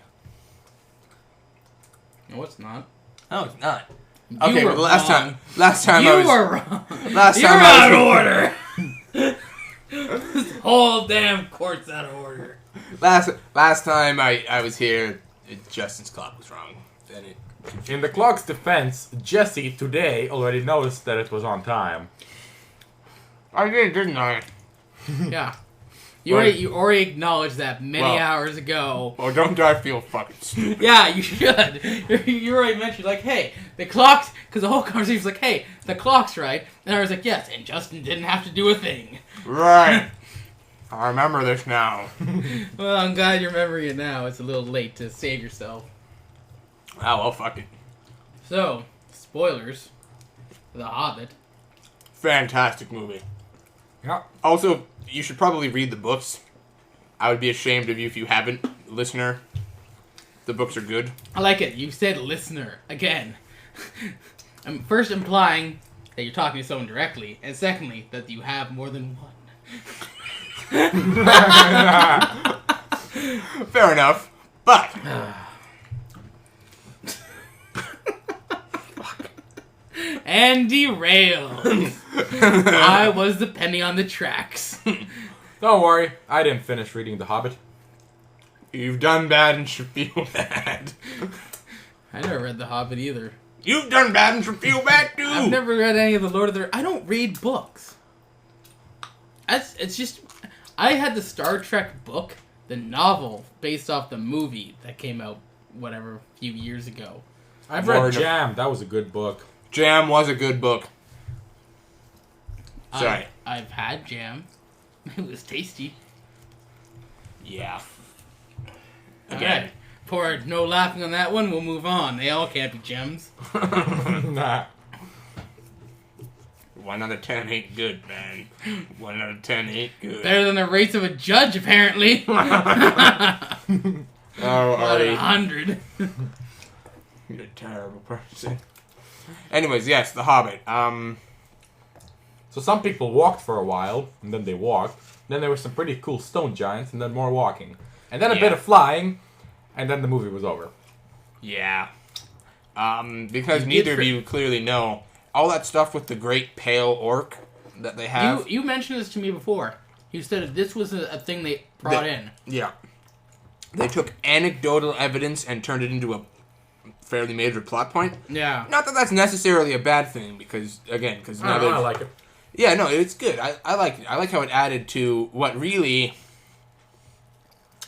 No, it's not. Oh, it's not. You Okay, were well, last wrong. time You I was... were wrong. Last You're time out of I order. This whole damn court's out of order. Last time I was here, Justin's clock was wrong. And it... In the clock's defense, Jesse today already noticed that it was on time. I did, didn't I? Yeah. Well- You already acknowledged that many hours ago. Oh, don't I feel fucking stupid. Yeah, you should. You already mentioned, like, hey, the clock's... Because the whole conversation was like, hey, the clock's right. And I was like, yes, and Justin didn't have to do a thing. Right. I remember this now. Well, I'm glad you're remembering it now. It's a little late to save yourself. Oh, well, fuck it. So, spoilers for The Hobbit. Fantastic movie. Yeah. Also, you should probably read the books. I would be ashamed of you if you haven't, listener. The books are good. I like it. You said listener again. I'm first implying that you're talking to someone directly, and secondly, that you have more than one. Fair enough. But... And derailed. I was depending on the tracks. Don't worry, I didn't finish reading The Hobbit. You've done bad and should feel bad. I never read The Hobbit either. You've done bad and should feel bad too. I've never read any of the Lord of the... I don't read books. It's just... I had the Star Trek book, the novel, based off the movie that came out, whatever, a few years ago. I've read Jam. That was a good book. Jam was a good book. Sorry. I've had Jam. It was tasty. Yeah. Again. Right. For no laughing on that one, we'll move on. They all can't be gems. Nah. 1 out of 10 ain't good, man. 1 out of 10 ain't good. Better than the rates of a judge, apparently. Oh, Artie. 100. You're a terrible person. Anyways, yes, The Hobbit. So some people walked for a while, and then they walked. Then there were some pretty cool stone giants, and then more walking. And then a bit of flying, and then the movie was over. Yeah. Because neither of you clearly know, all that stuff with the great pale orc that they have... You mentioned this to me before. You said this was a thing they brought in. Yeah. They took anecdotal evidence and turned it into a fairly major plot point. Yeah. Not that that's necessarily a bad thing, because, again, because now I like it. Yeah, no, it's good. I like it. I like how it added to what really...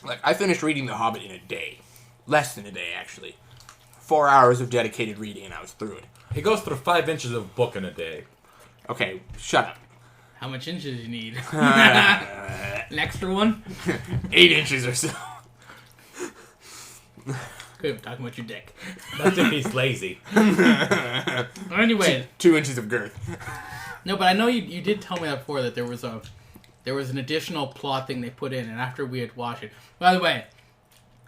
Like, I finished reading The Hobbit in a day. Less than a day, actually. 4 hours of dedicated reading, and I was through it. He goes through 5 inches of book in a day. Okay, shut up. How much inches do you need? An extra one? 8 inches or so. Good, I'm talking about your dick. That's if he's lazy. Anyway. 2 inches of girth. No, but I know you did tell me that before, that there was an additional plot thing they put in, and after we had watched it. By the way,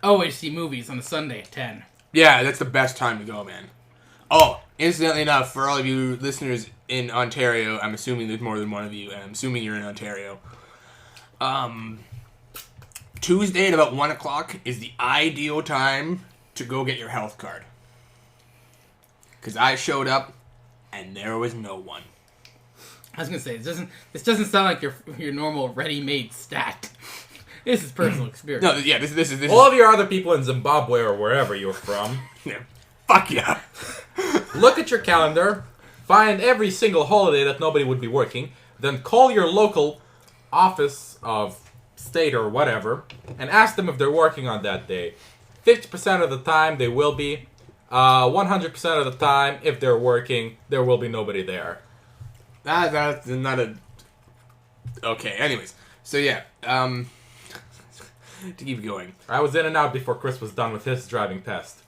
always see movies on a Sunday at 10. Yeah, that's the best time to go, man. Oh, incidentally enough, for all of you listeners in Ontario, I'm assuming there's more than one of you, and I'm assuming you're in Ontario. Tuesday at about 1 o'clock is the ideal time to go get your health card. Because I showed up, and there was no one. I was gonna say, this doesn't sound like your normal ready-made stat. This is personal experience. No, yeah, this is... All of your other people in Zimbabwe or wherever you're from. Yeah, fuck yeah. Look at your calendar, find every single holiday that nobody would be working, then call your local office of state or whatever and ask them if they're working on that day. 50% of the time they will be. 100% of the time, if they're working, there will be nobody there. That's not a... Okay, anyways. So yeah, to keep going. I was in and out before Chris was done with his driving test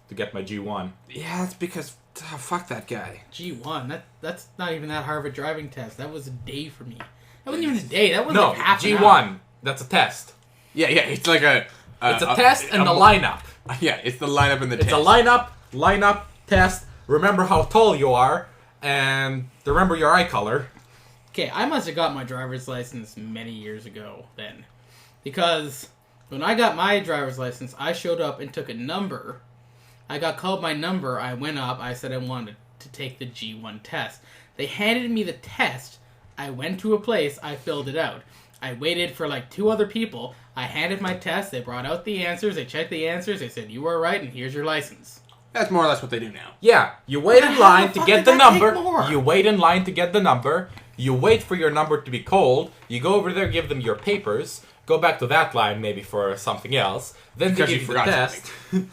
to get my G1. Yeah, that's because... fuck that guy. G1, that's not even that hard of a driving test. That was a day for me. That wasn't even a day. That was no, like half G1. an hour. That's a test. Yeah, it's like a... it's a test and the lineup. Yeah, it's the lineup and the test. It's a lineup, test. Remember how tall you are, and remember your eye color. Okay, I must have got my driver's license many years ago then. Because when I got my driver's license, I showed up and took a number. I got called my number. I went up. I said I wanted to take the G1 test. They handed me the test. I went to a place. I filled it out. I waited for like 2 other people. I handed my test. They brought out the answers. They checked the answers. They said, you are right, and here's your license. That's more or less what they do now. Yeah, you wait in line to get the number. You wait in line to get the number. You wait for your number to be called. You go over there, give them your papers. Go back to that line maybe for something else. Then they give you the test. And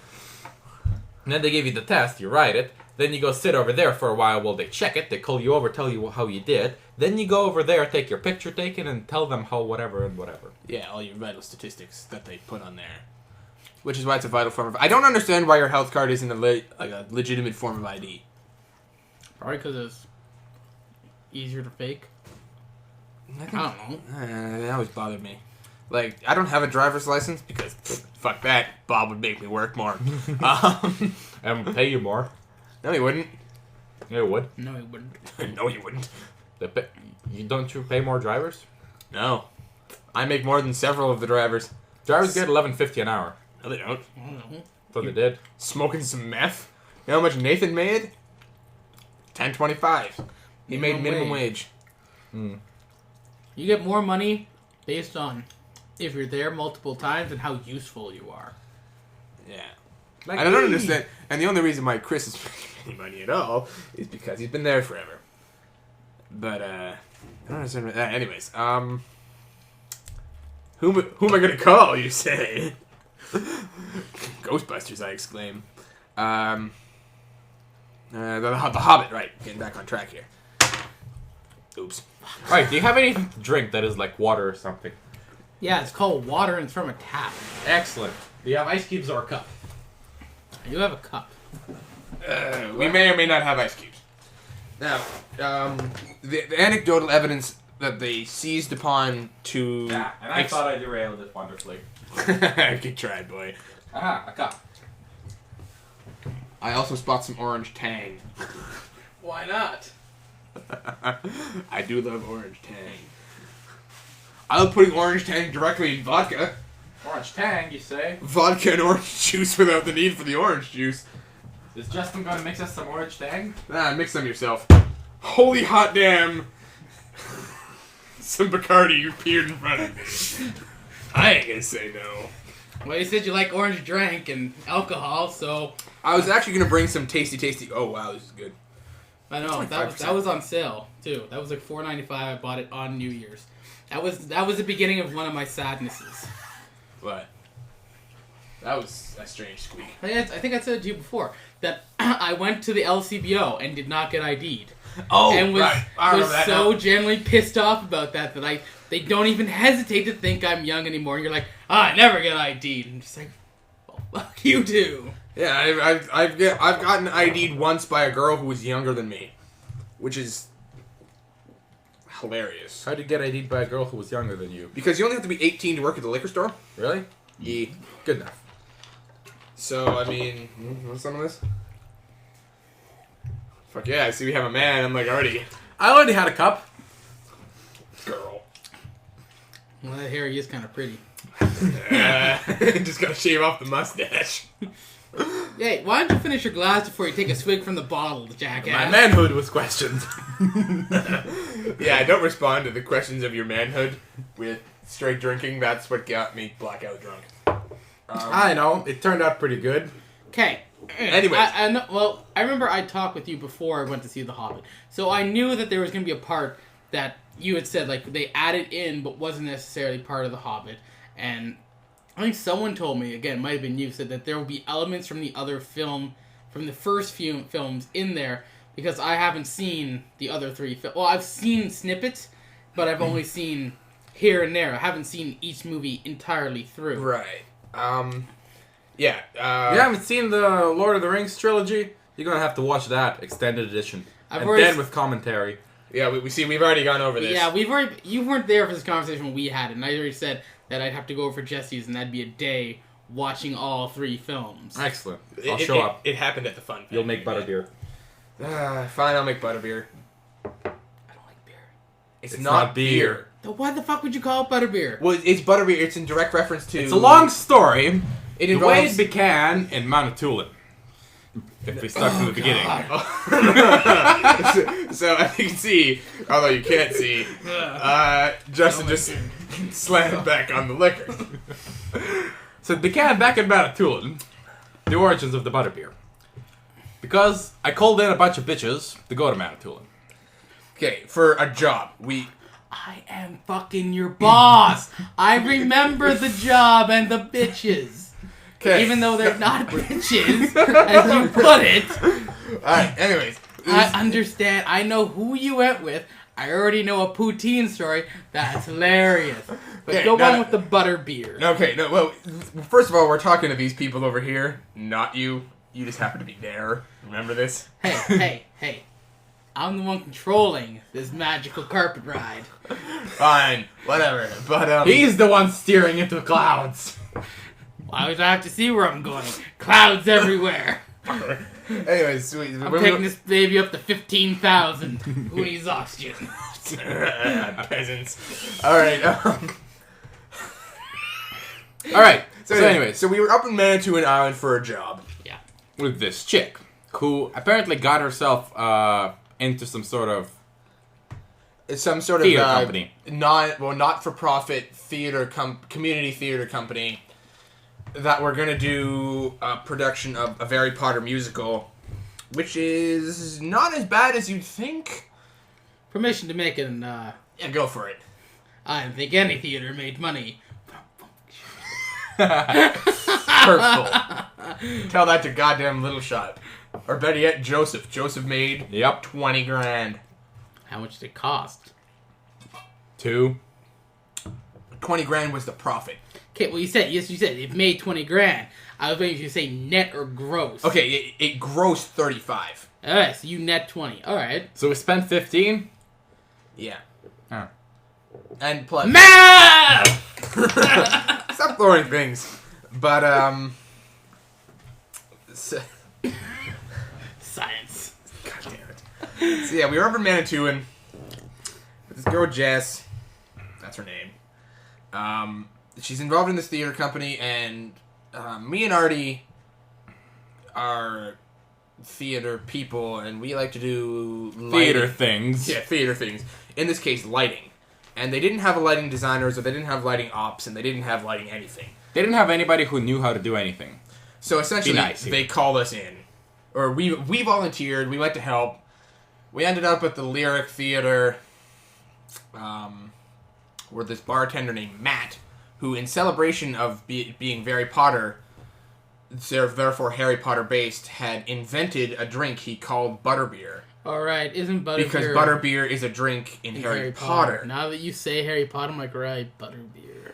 then they give you the test. You write it. Then you go sit over there for a while while they check it. They call you over, tell you how you did. Then you go over there, take your picture taken, and tell them how whatever and whatever. Yeah, all your vital statistics that they put on there. Which is why it's a vital form of... I don't understand why your health card isn't a legitimate form of ID. Probably because it's easier to fake. I don't know. That always bothered me. Like, I don't have a driver's license because, fuck that, Bob would make me work more. And pay you more. No, he wouldn't. Yeah, he would. No, he wouldn't. No, he wouldn't. Don't you pay more drivers? No. I make more than several of the drivers. Drivers get $11.50 an hour. No, they don't. I don't know. So they did. Smoking some meth? You know how much Nathan made? $10.25. He made minimum wage. You get more money based on if you're there multiple times and how useful you are. Yeah. Like I don't understand. And the only reason why Chris is making any money at all is because he's been there forever. But, I don't understand. Anyways, who am I going to call, you say? Ghostbusters, I exclaim. The Hobbit, right. Getting back on track here. Oops. Alright, do you have anything to drink that is like water or something? Yeah, it's called water and it's from a tap. Excellent. Do you have ice cubes or a cup? I do have a cup. We may or may not have ice cubes. Now, the anecdotal evidence that they seized upon to... Yeah, and I thought I derailed it wonderfully. Good try, boy. Aha, a cup. I also spot some orange tang. Why not? I do love orange tang. I love putting orange tang directly in vodka. Orange tang, you say? Vodka and orange juice without the need for the orange juice. Is Justin gonna mix us some orange tang? Nah, mix them yourself. Holy hot damn! Some Bacardi you peered in front of me. I ain't gonna say no. Well, you said you like orange drink and alcohol, so... I was actually gonna bring some tasty... Oh, wow, this is good. I know, that was on sale, too. That was like $4.95. I bought it on New Year's. That was the beginning of one of my sadnesses. What? That was a strange squeak. I think I said it to you before, that I went to the LCBO and did not get ID'd. Oh, and was, right. I was that so now. genuinely pissed off about that they don't even hesitate to think I'm young anymore. And you're like, I never get ID'd. And I'm just like, well, fuck you too. Yeah, I've gotten ID'd once by a girl who was younger than me, which is hilarious. How'd you get ID'd by a girl who was younger than you? Because you only have to be 18 to work at the liquor store. Really? Yeah. Good enough. So, I mean, want some of this? Fuck yeah, I see we have a man. I'm like, already. I already had a cup. Girl. Well, that hair is kind of pretty. Just gotta shave off the mustache. Hey, why don't you finish your glass before you take a swig from the bottle, jackass? My manhood was questioned. Yeah, I don't respond to the questions of your manhood with straight drinking. That's what got me blackout drunk. I know. It turned out pretty good. Okay. Anyways. I remember I talked with you before I went to see The Hobbit. So I knew that there was going to be a part that you had said, like, they added in but wasn't necessarily part of The Hobbit. And I think someone told me, again, it might have been you, said that there will be elements from the other film, from the first few films in there, because I haven't seen the other 3 films. Well, I've seen snippets, but I've only seen here and there. I haven't seen each movie entirely through. Right. You haven't seen the Lord of the Rings trilogy? You're gonna have to watch that extended edition. Then with commentary. Yeah, we've already gone over this. Yeah, you weren't there for this conversation when we had it, and I already said that I'd have to go over for Jesse's, and that'd be a day watching all 3 films. Excellent. I'll show up. It happened at the fun. You'll make Butterbeer. Fine, I'll make Butterbeer. I don't like beer. It's not beer. Then why the fuck would you call it Butterbeer? Well, it's Butterbeer. It's in direct reference to... It's a long story. It The involves... way it began in Manitoulin. If we start from the beginning. So as you can see, although you can't see, Justin just slammed back on the liquor. So it began back in Manitoulin. The origins of the Butterbeer. Because I called in a bunch of bitches to go to Manitoulin. Okay, for a job. I am fucking your boss. I remember the job and the bitches. Okay. Even though they're not bitches, as you put it. Alright, anyways. I understand. I know who you went with. I already know a poutine story. That's hilarious. But Okay, go no, on no. with the butterbeer. Okay, no, well, first of all, we're talking to these people over here, not you. You just happen to be there. Remember this? Hey. I'm the one controlling this magical carpet ride. Fine, whatever. But, He's the one steering into the clouds. Why would I have to see where I'm going? Clouds everywhere. anyways, I'm taking this baby up to 15,000. Who needs oxygen? peasants. Alright, Alright, So anyways, so we were up in Manitoulin Island for a job. Yeah. with this chick who apparently got herself into some sort of It's some sort theater of company. not-for-profit community theater company that we're gonna do a production of a Harry Potter musical, which is not as bad as you'd think. Permission to make an, Yeah, go for it. I didn't think any theater made money. Hurtful. Tell that to goddamn Little Shot. Or better yet, Joseph. Joseph made 20 grand. How much did it cost? 2. 20 grand was the profit. Okay, well you said it made 20 grand. I was waiting for you to say net or gross. Okay, it grossed 35. Alright, so you net 20. Alright. So we spent 15. Yeah. Oh. And plus... Math! Stop throwing things. But, Science. God damn it. So yeah, we were up in Manitoulin with this girl Jess. That's her name. She's involved in this theater company, and me and Arte are theater people, and we like to do Theater things. Yeah, theater things. In this case, lighting. And they didn't have a lighting designer, so they didn't have lighting ops, and they didn't have lighting anything. They didn't have anybody who knew how to do anything. So essentially, nice, they called us in. Or we volunteered, we went to help. We ended up at the Lyric Theater, where this bartender named Matt, who in celebration of being Harry Potter, therefore Harry Potter based, had invented a drink he called Butterbeer. Alright, isn't Butterbeer... Because Butterbeer is a drink in Harry Potter. Now that you say Harry Potter, I'm like, right, Butterbeer.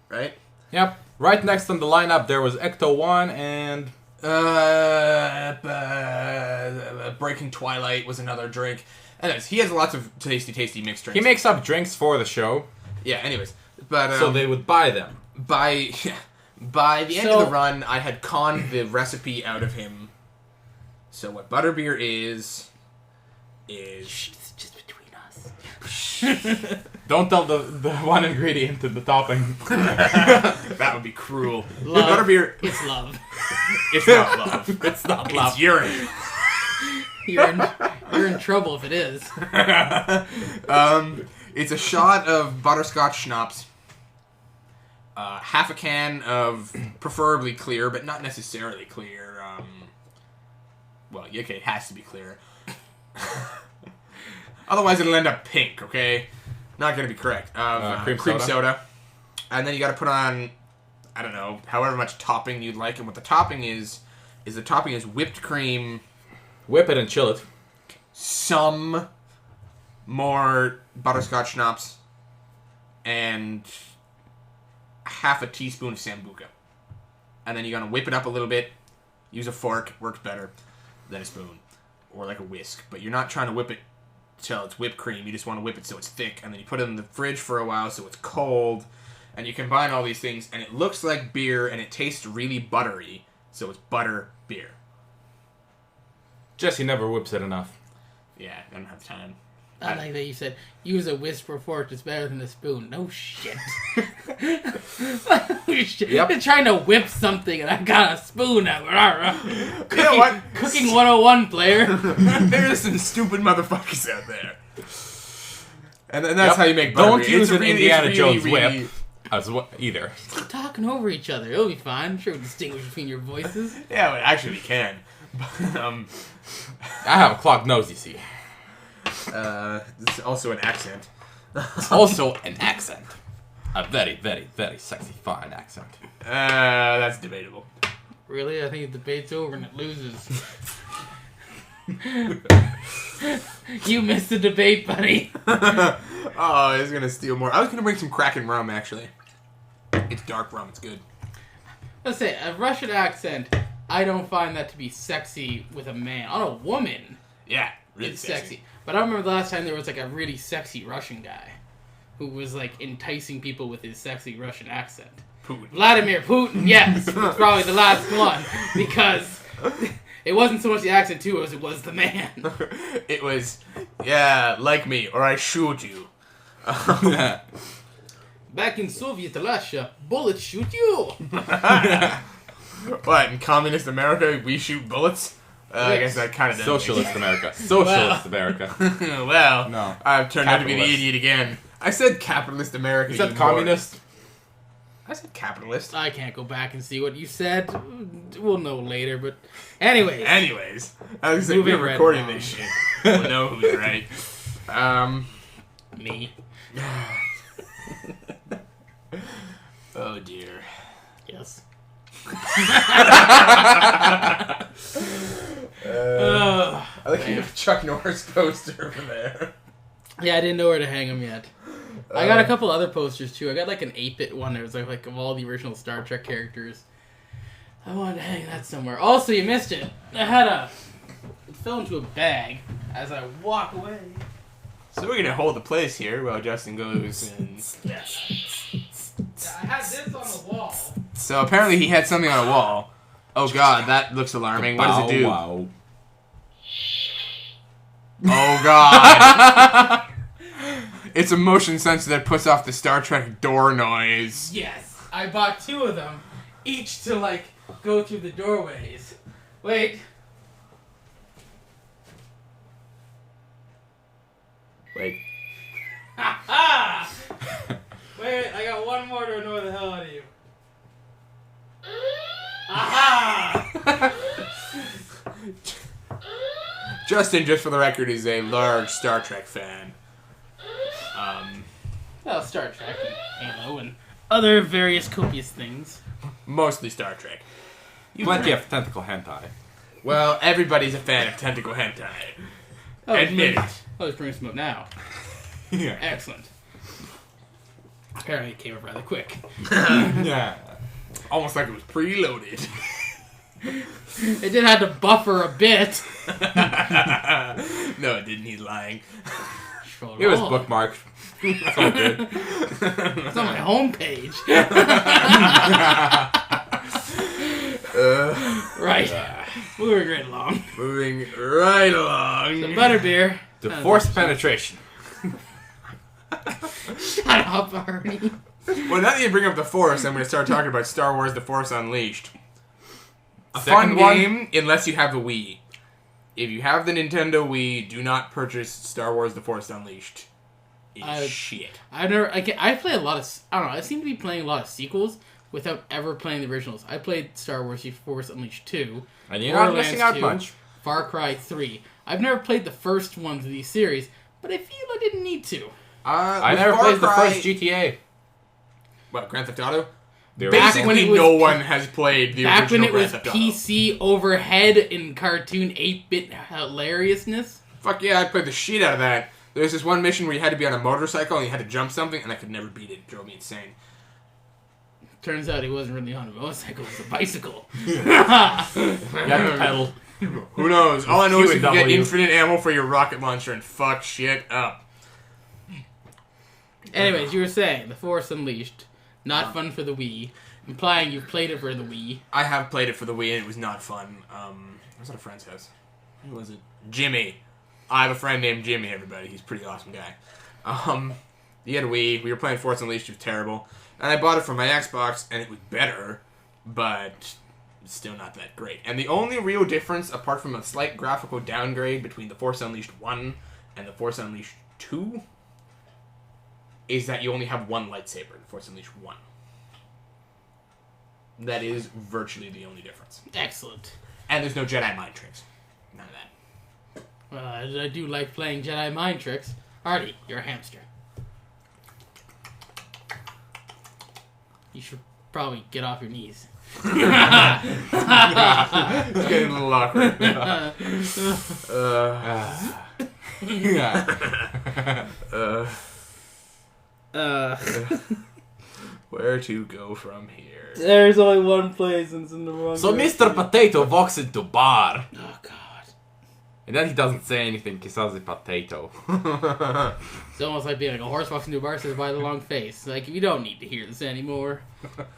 Right? Yep. Right next on the lineup, there was Ecto 1 and... Breaking Twilight was another drink. Anyways, he has lots of tasty mixed drinks. He makes up drinks for the show. Yeah, anyways. But, so they would buy them. By the end of the run, I had conned the recipe out of him. So what Butterbeer is... Shh, it's just between us. Don't tell the one ingredient in the topping. That would be cruel. Love. Butterbeer... It's love. It's not love. It's not love. It's urine. You're in trouble if it is. It's a shot of butterscotch schnapps. Half a can of preferably clear, but not necessarily clear. Well, okay, it has to be clear. Otherwise, it'll end up pink, okay? Not going to be correct. Cream soda. And then you got to put on, I don't know, however much topping you'd like. And what the topping is whipped cream. Whip it and chill it. Some more butterscotch schnapps. And half a teaspoon of Sambuca. And then you're going to whip it up a little bit. Use a fork. Works better than a spoon. Or like a whisk. But you're not trying to whip it till it's whipped cream. You just want to whip it so it's thick. And then you put it in the fridge for a while so it's cold. And you combine all these things. And it looks like beer. And it tastes really buttery. So it's butter beer. Jesse never whips it enough. Yeah, I don't have time. I like that you said, use a whisk or fork, it's better than a spoon. No shit. Yep. You're trying to whip something and I got a spoon out. You know what? Cooking 101, player. There's some stupid motherfuckers out there. And that's how you make butterbeer. Don't use an really, Indiana Jones really, whip either. Keep talking over each other. It'll be fine. I'm sure we'll distinguish between your voices. Yeah, well, actually we can. But, I have a clogged nose, you see. it's also an accent. Also an accent. A very, very, very sexy, fine accent. That's debatable. Really? I think the debate's over and it loses. You missed the debate, buddy. Oh, he's gonna steal more. I was gonna bring some Kraken rum, actually. It's dark rum. It's good. Let's say, a Russian accent, I don't find that to be sexy with a man. On a woman, Yeah, really it's sexy. But I remember the last time there was like a really sexy Russian guy who was like enticing people with his sexy Russian accent. Putin. Vladimir Putin, yes, was probably the last one because it wasn't so much the accent too as it was the man. It was, yeah, like me or I shoot you. Back in Soviet Russia, bullets shoot you. What, in communist America we shoot bullets? I guess that kind of does. Socialist America. Socialist America. Well, No. I've turned out to be the Capitalist. idiot again. I said capitalist America. Is that you communist? dork. I said capitalist. I can't go back and see what you said. We'll know later, but anyways. Anyways, I was like, Moving we're right recording along. this shit. We'll know who's right. Me. Oh dear. Yes. I like you have Chuck Norris poster over there. Yeah, I didn't know where to hang them yet. I got a couple other posters too. I got like an 8-bit one that was like of all the original Star Trek characters. I wanted to hang that somewhere. Also, you missed it. It fell into a bag as I walk away. So we're gonna hold the place here while Justin goes and... Yes. I had this on the wall. So apparently he had something on a wall. Oh god, that looks alarming. What does it do? Wow. Oh god. It's a motion sensor that puts off the Star Trek door noise. Yes, I bought 2 of them, each to like go through the doorways. Wait. Wait. Ha! Wait, I got one more to annoy the hell out of you. Aha! Justin, just for the record, is a large Star Trek fan. Well, Star Trek and Halo and other various copious things. Mostly Star Trek. Plenty of tentacle hentai. Well, everybody's a fan of tentacle hentai. Oh, Admit it. Oh, it's bringing some up now. Yeah. Excellent. Apparently it came up rather quick. Yeah. Almost like it was preloaded. It did have to buffer a bit. No, it didn't. He's lying. It was bookmarked. That's all good. It's on my homepage. Right. Moving right along. Moving right along. The Butterbeer. The forced penetration. Shut up, Arnie. Well, now that you bring up the Force, I'm going to start talking about Star Wars: The Force Unleashed. A Second fun game, unless you have the Wii. If you have the Nintendo Wii, do not purchase Star Wars: The Force Unleashed. It's shit. I play a lot of... I don't know. I seem to be playing a lot of sequels without ever playing the originals. I played Star Wars: The Force Unleashed 2. And you're not missing out 2, much. Far Cry 3. I've never played the first ones of these series, but I feel I didn't need to. I never played the first GTA. What, Grand Theft Auto? The Basically, was no one has played the back when original it was Grand Theft Auto. PC overhead in cartoon 8-bit hilariousness. Fuck yeah, I played the shit out of that. There's this one mission where you had to be on a motorcycle and you had to jump something, and I could never beat it. It drove me insane. Turns out he wasn't really on a motorcycle, it was a bicycle. You have to pedal. Who knows? All I know is you can get Q&W. infinite ammo for your rocket launcher and fuck shit up. Anyways, you were saying, The Force Unleashed, not fun for the Wii, implying you've played it for the Wii. I have played it for the Wii and it was not fun. I was at a friend's house. Who was it? Jimmy. I have a friend named Jimmy, everybody. He's a pretty awesome guy. He had a Wii. We were playing Force Unleashed. It was terrible. And I bought it for my Xbox, and it was better, but still not that great. And the only real difference, apart from a slight graphical downgrade between the Force Unleashed 1 and the Force Unleashed 2, is that you only have one lightsaber in Force Unleashed 1. That is virtually the only difference. Excellent. And there's no Jedi mind tricks. None of that. I do like playing Jedi mind tricks. Artie, you're a hamster. You should probably get off your knees. It's getting a little awkward. Where to go from here? There's only one place and it's in the wrong So direction. Mr. Potato walks into bar. Oh, God. And then he doesn't say anything, he says a potato. It's almost like being like a horse walks into a bar, says by the long face. Like, you don't need to hear this anymore.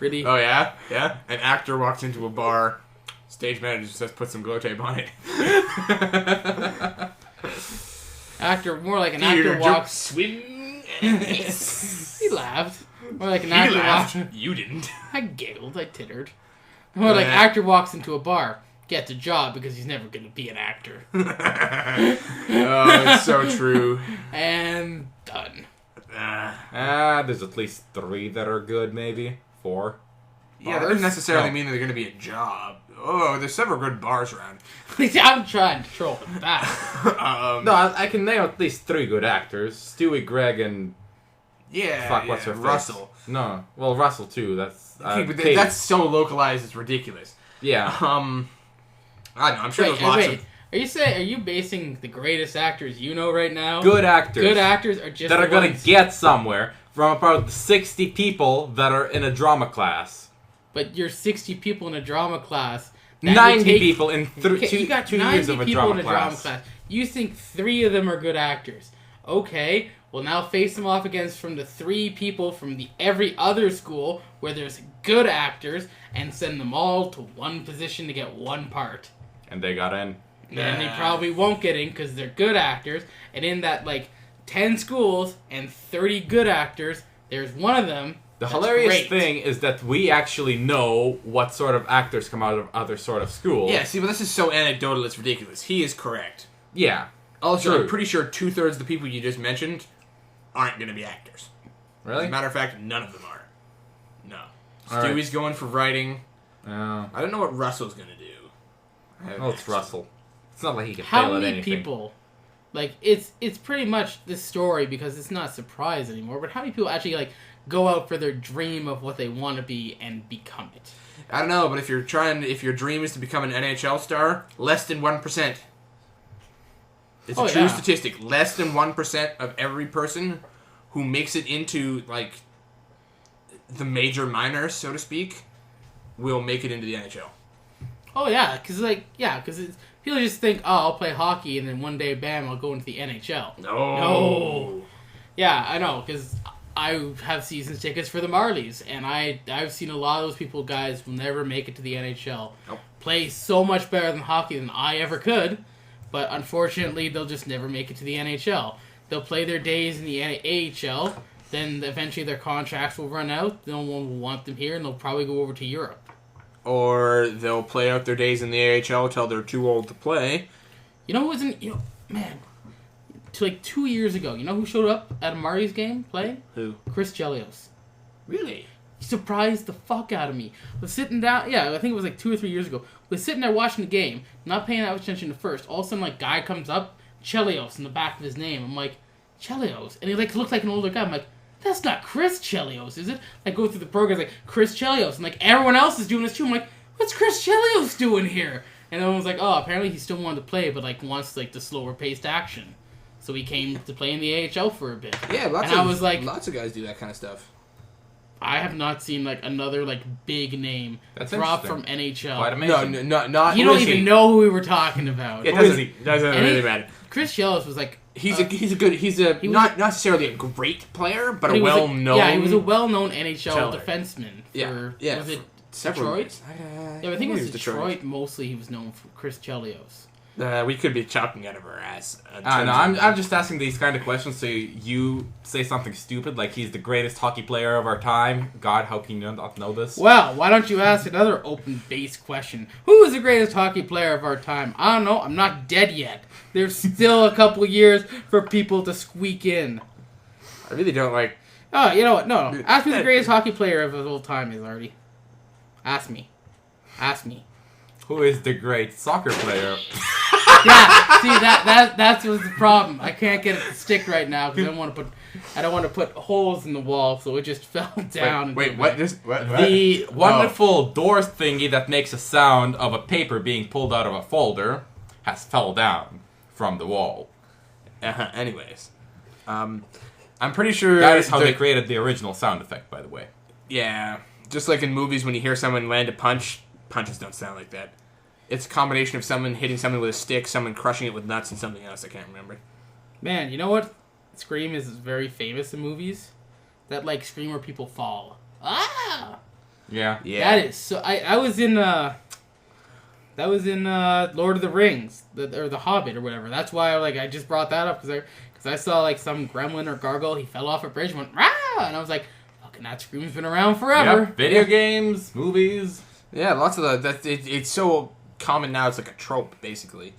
Really? Oh, yeah? Yeah? An actor walks into a bar. Stage manager says, put some glow tape on it. More like an actor walks... Swing. He laughed. More like an He actor laughed. walks... You didn't. I giggled. I tittered. More like actor walks into a bar, gets a job because he's never going to be an actor. Oh, it's so true. And done. There's at least 3 that are good, maybe 4. Yeah, that doesn't necessarily No. mean that they're going to be a job. Oh, there's several good bars around. I'm trying to troll him back. No, I can name at least 3 good actors: Stewie, Greg, and Yeah, fuck, what's her face? Russell. No, well, Russell too. That's Okay, but Katie. that's so localized, it's ridiculous. Yeah. I don't know. I'm sure Wait, there's lots wait. Are you basing the greatest actors you know right now? Good actors. Good actors are just that the are gonna ones- get somewhere from about 60 people that are in a drama class. But you're 60 people in a drama class. That would 90 take- people in Okay, you got 2 90 years of a people drama in a drama class. class. You think 3 of them are good actors. Okay, well now face them off against from the 3 people from the every other school where there's good actors and send them all to one position to get one part. And they got in. And they probably won't get in because they're good actors. And in that, 10 schools and 30 good actors, there's one of them. The that's hilarious great. thing is that we actually know what sort of actors come out of other sort of schools. Yeah, see, but this is so anecdotal, it's ridiculous. He is correct. Yeah. Also, True. I'm pretty sure 2/3 of the people you just mentioned aren't going to be actors. As Really? a matter of fact, none of them are. No. All right. Stewie's going for writing. Oh. I don't know what Russell's going to do. Well, it's Russell. It's not like he can How fail at many anything. people? It's pretty much this story because it's not a surprise anymore. But how many people actually go out for their dream of what they want to be and become it? I don't know, but if your dream is to become an NHL star, less than 1%. It's a true statistic. Less than 1% of every person who makes it into the major minors, so to speak, will make it into the NHL. Oh yeah, because people just think, oh, I'll play hockey and then one day, bam, I'll go into the NHL. No. Yeah, I know, because I have season tickets for the Marlies, and I've seen a lot of those people, guys, will never make it to the NHL. Nope. Play so much better than hockey than I ever could, but unfortunately, they'll just never make it to the NHL. They'll play their days in the AHL, then eventually their contracts will run out, no one will want them here, and they'll probably go over to Europe. Or they'll play out their days in the AHL till they're too old to play. You know who wasn't, man, 2 years ago, you know who showed up at a Marlies game playing? Who? Chris Chelios. Really? He surprised the fuck out of me. I was sitting down, I think it was 2 or 3 years ago. We was sitting there watching the game, not paying that much attention to first. All of a sudden, guy comes up, Chelios in the back of his name. I'm like, Chelios. And he like looked like an older guy. I'm like, that's not Chris Chelios, is it? I go through the program, like, Chris Chelios. And like, everyone else is doing this too. I'm like, what's Chris Chelios doing here? And everyone's like, oh, apparently he still wanted to play, but like wants like the slower paced action. So he came to play in the AHL for a bit. Yeah, lots of guys do that kind of stuff. I have not seen like another like big name drop from NHL. Quite amazing. No, not. You don't even know who we were talking about. It doesn't really matter. Chris Chelios was like he's not necessarily a great player, but a well-known. Yeah, he was a well-known NHL defenseman. Was it Detroit? Yeah, I think it was Detroit. Mostly, he was known for Chris Chelios. We could be chalking out of our ass. No, I'm just asking these kind of questions so you say something stupid like he's the greatest hockey player of our time. God, how can you not know this? Well, why don't you ask another open base question? Who is the greatest hockey player of our time? I don't know. I'm not dead yet. There's still a couple years for people to squeak in. I really don't like... Oh, you know what? No. Ask me the greatest hockey player of all time is, Artie. Ask me. Who is the great soccer player? Yeah, see that's what's the problem. I can't get it to stick right now because I don't want to put holes in the wall, so it just fell down. Wait, what? The wonderful door thingy that makes a sound of a paper being pulled out of a folder has fell down from the wall. Anyways, I'm pretty sure that is how they created the original sound effect. By the way. Yeah, just like in movies when you hear someone land a punch, punches don't sound like that. It's a combination of someone hitting something with a stick, someone crushing it with nuts, and something else I can't remember. Man, you know what? Scream is very famous in movies. That like scream where people fall. Ah. Yeah. That is so. I was in Lord of the Rings, or the Hobbit or whatever. That's why I just brought that up because I saw like some gremlin or gargoyle. He fell off a bridge and went rah, and I was like, fucking that scream's been around forever. Yep. Video games, movies. Yeah, lots of that. It's so common now. It's like a trope, basically.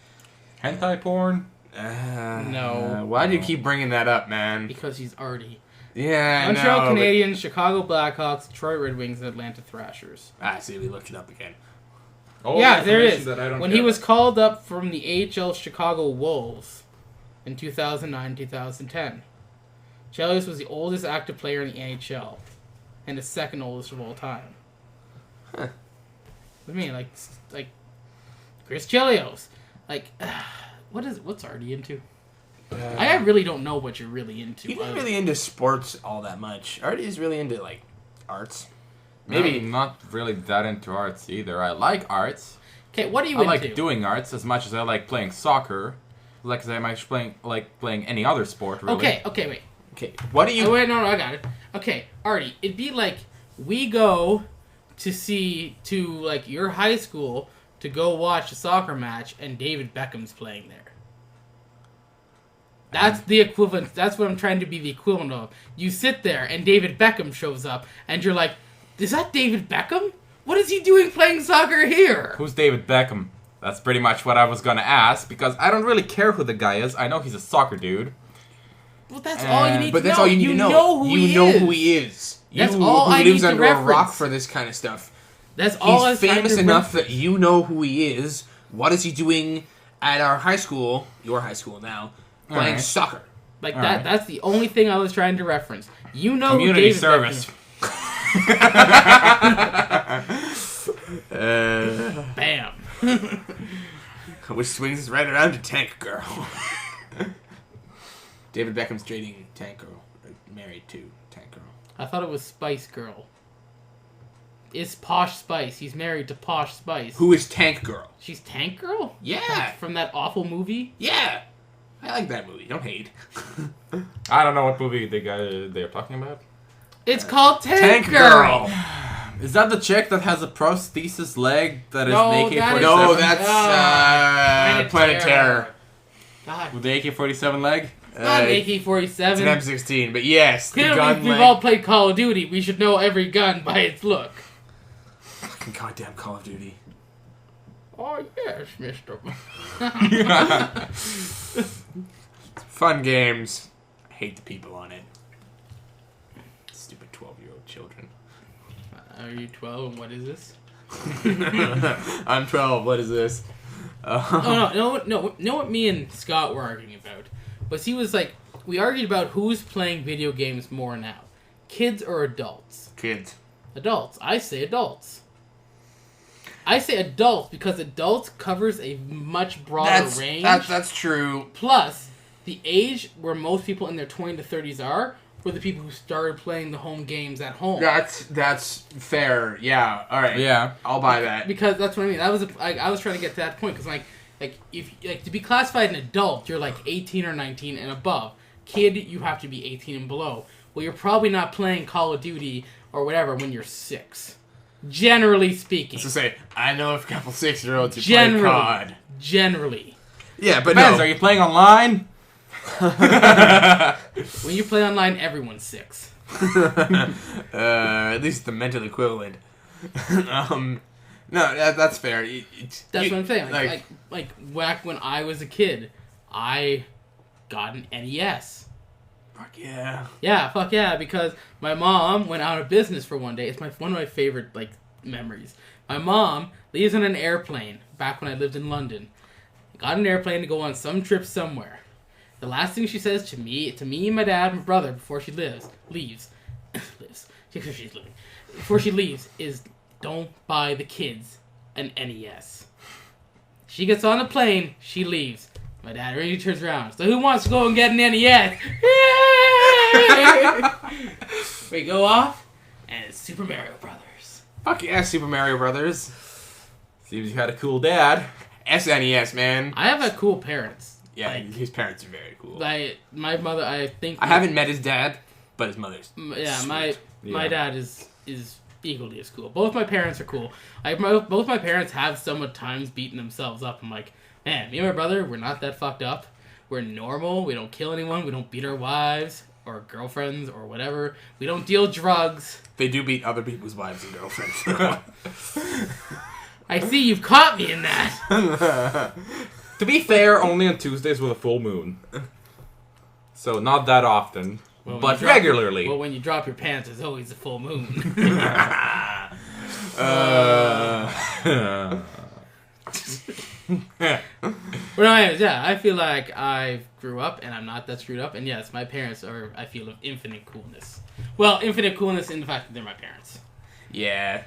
Hentai porn. No. Why do you keep bringing that up, man? Because he's Artie. Yeah, Montreal I know, Canadiens, Chicago Blackhawks, Detroit Red Wings, and Atlanta Thrashers. See, we looked it up again. Yeah, there is. When he was called up from the AHL Chicago Wolves in 2009-2010. Chelios was the oldest active player in the NHL and the second oldest of all time. Huh. What do you mean, like Chris Chelios? Like, what's Artie into? I really don't know what you're really into. He's not really into sports all that much. Artie's really into like arts. Maybe not really that into arts either. I like arts. Okay, what are you into? I like doing arts as much as I like playing soccer. Like as I might playing any other sport. Really. Okay, wait. Okay, what do you? Oh, wait, no, I got it. Okay, Artie, it'd be like we go to like your high school to go watch a soccer match, and David Beckham's playing there. That's the equivalent. That's what I'm trying to be the equivalent of. You sit there, and David Beckham shows up, and you're like, is that David Beckham? What is he doing playing soccer here? Who's David Beckham? That's pretty much what I was going to ask, because I don't really care who the guy is. I know he's a soccer dude. Well, that's all you need to know. But that's all you need to know. You know who he is. That's all I need to reference. Who lives under a rock for this kind of stuff. That's all He's famous enough that you know who he is. What is he doing at our high school, your high school now, playing soccer? Like that. Right. That's the only thing I was trying to reference. You know community who David service. Bam. Which swings right around to Tank Girl. David Beckham's dating Tank Girl. Married to Tank Girl. I thought it was Spice Girl. It's Posh Spice. He's married to Posh Spice. Who is Tank Girl? She's Tank Girl? Yeah. From that awful movie? Yeah. I like that movie. Don't hate. I don't know what movie they're talking about. It's called Tank Girl. Is that the chick that has a prosthesis leg that is AK-47? No, that's Planet Terror. God. With the AK-47 leg? Not an AK-47. It's an M16, but yes, the gun we've all played Call of Duty. We should know every gun by its look. Fucking goddamn Call of Duty. Oh, yes, mister. Fun games. I hate the people on it. Stupid 12-year-old children. Are you 12 and what is this? I'm 12. What is this? No, what me and Scott were arguing about was he was like, We argued about who's playing video games more now. Kids or adults? Kids. Adults. I say adults. I say adults because adults covers a much broader range. That's true. Plus, the age where most people in their 20 to 30s are were the people who started playing the home games at home. That's fair. Yeah. All right. Yeah. I'll buy that. Because that's what I mean. I was trying to get to that point because if to be classified an adult, you're like 18 or 19 and above. Kid, you have to be 18 and below. Well, you're probably not playing Call of Duty or whatever when you're 6. Generally speaking. To say, I know a couple 6-year-olds who play COD. Generally. Yeah, but Depends. no. Are you playing online? When you play online, everyone's 6. At least the mental equivalent. No, that's fair. That's what I'm saying. Like back when I was a kid, I got an NES. Fuck yeah. Yeah, fuck yeah, because my mom went out of business for one day. It's one of my favorite, memories. My mom leaves on an airplane back when I lived in London. Got an airplane to go on some trip somewhere. The last thing she says to me, and my dad, and my brother, before she leaves, before she leaves, is don't buy the kids an NES. She gets on the plane, she leaves. My dad really turns around. So who wants to go and get an NES? We go off, and it's Super Mario Brothers. Fuck yeah, Super Mario Brothers. Seems you had a cool dad. SNES, man. I have had cool parents. Yeah, his parents are very cool. My mother, I think... I haven't met his dad, but his mother's Yeah, sweet. my dad is equally as cool. Both my parents are cool. Both my parents have somewhat times beaten themselves up. I'm like, man, me and my brother, we're not that fucked up. We're normal. We don't kill anyone. We don't beat our wives or girlfriends or whatever. We don't deal drugs. They do beat other people's wives and girlfriends. I see you've caught me in that. To be fair, only on Tuesdays with a full moon. So not that often, but regularly. Well, when you drop your pants, there's always a full moon. But anyways, yeah, I feel like I grew up and I'm not that screwed up. And yes, my parents are, I feel, of infinite coolness. Well, infinite coolness in the fact that they're my parents. Yeah.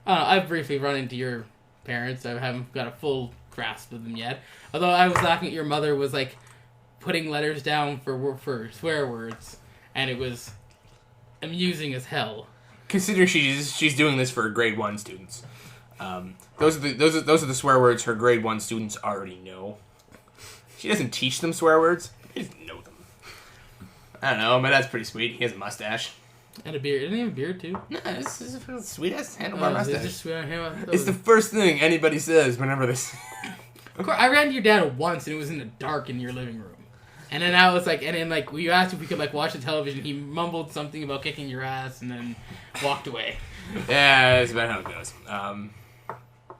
I've briefly run into your parents. I haven't got a full grasp of them yet. Although I was laughing at your mother was like putting letters down for swear words, and it was amusing as hell. Consider she's doing this for grade 1 students. Those are the swear words her grade 1 students already know. She doesn't teach them swear words. They just know them. I don't know. My dad's pretty sweet. He has a mustache. And a beard. Didn't he have a beard too? No, this is a sweet ass handlebar mustache. It's It's the first thing anybody says whenever they say. Of course, I ran to your dad once, and it was in the dark in your living room. And then I was like, we asked if we could watch the television. He mumbled something about kicking your ass, and then walked away. Yeah, that's about how it goes.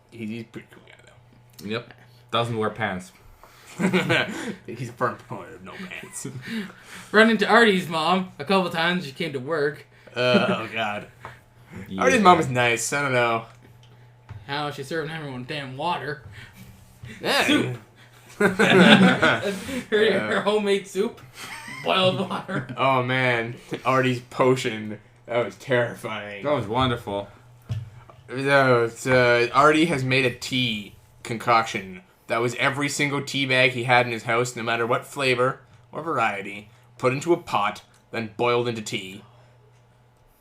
He's a pretty cool guy though. Yep. Doesn't wear pants. He's a firm proponent of no pants. Run into Artie's mom a couple times. She came to work. Oh god. Yeah. Artie's mom is nice. I don't know. How she's serving everyone damn water. Yeah. Soup. her homemade soup, boiled water. Oh man, Artie's potion. That was terrifying. That was wonderful. Artie has made a tea concoction that was every single tea bag he had in his house, no matter what flavor or variety, put into a pot, then boiled into tea.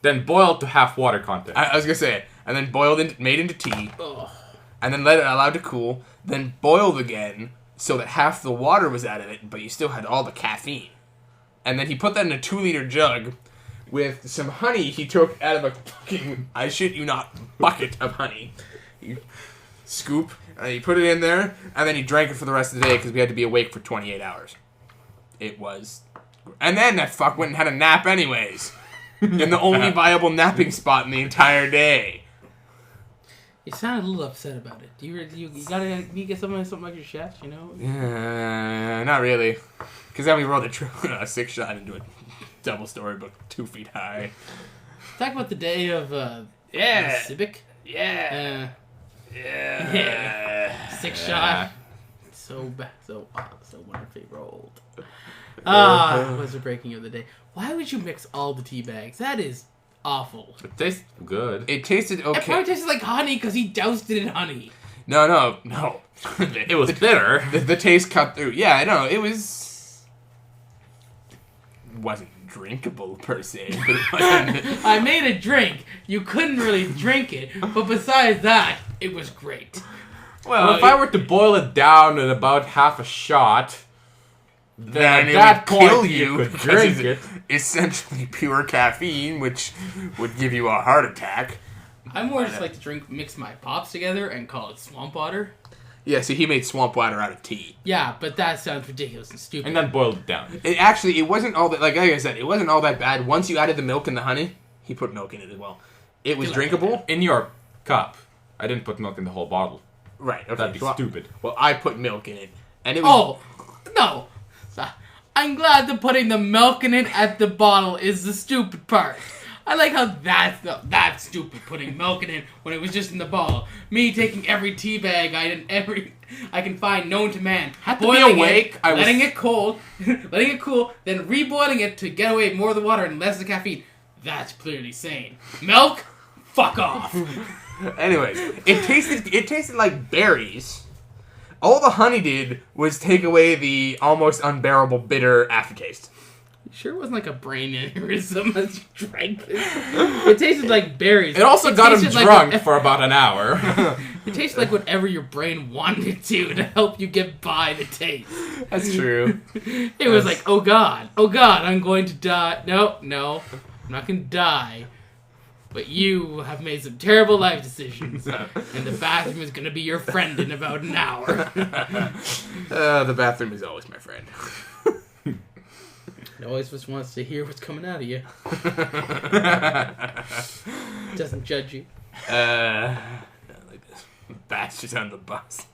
Then boiled to half water content. I was gonna say it, and then made into tea, Ugh. and then allowed to cool, then boiled again, so that half the water was out of it, but you still had all the caffeine. And then he put that in a 2-liter jug with some honey he took out of a fucking, I shit you not, bucket of honey. You scoop, and he put it in there, and then he drank it for the rest of the day because we had to be awake for 28 hours. It was... And then that fuck went and had a nap anyways. In the only viable napping spot in the entire day. You sounded a little upset about it. You get something off your chest, you know? Not really. Because then we rolled a 6-shot into a double story book 2 feet high. Talk about the day of the Civic. Yeah. 6-shot. so bad, so wonderfully rolled. What's the breaking of the day? Why would you mix all the tea bags? That is awful. It tastes good. It tasted okay. It probably tasted like honey because he doused it in honey. No. It was bitter. The taste cut through. Yeah, I know. It wasn't drinkable per se. But it wasn't. I made a drink. You couldn't really drink it, but besides that, it was great. Well, if I were to boil it down at about half a shot, then at that point you could drink it. Essentially pure caffeine, which would give you a heart attack. I more just like to mix my pops together and call it swamp water. Yeah, see, he made swamp water out of tea. Yeah, but that sounds ridiculous and stupid. And then boiled it down. It wasn't all that, like I said, it wasn't all that bad. Once you added the milk and the honey, he put milk in it as well. It was drinkable. In your cup. I didn't put milk in the whole bottle. Right, okay. That'd be stupid. Well, I put milk in it. And it was... Oh, no. I'm glad that putting the milk in it at the bottle is the stupid part. I like how that's stupid, putting milk in it when it was just in the bottle. Me taking every tea bag I can find known to man, boiling it, letting it cool, then reboiling it to get away more of the water and less of the caffeine. That's clearly sane. Milk? Fuck off. Anyways, it tasted like berries. All the honey did was take away the almost unbearable bitter aftertaste. Sure, it wasn't like a brain aneurysm as you drank this. It tasted like berries. It also got him drunk for about an hour. It tasted like whatever your brain wanted to help you get by the taste. That's true. It was like, oh god, I'm going to die. No, I'm not going to die. But you have made some terrible life decisions, and the bathroom is going to be your friend in about an hour. The bathroom is always my friend. It always just wants to hear what's coming out of you. Doesn't judge you. Not like this. Bashes on the bus.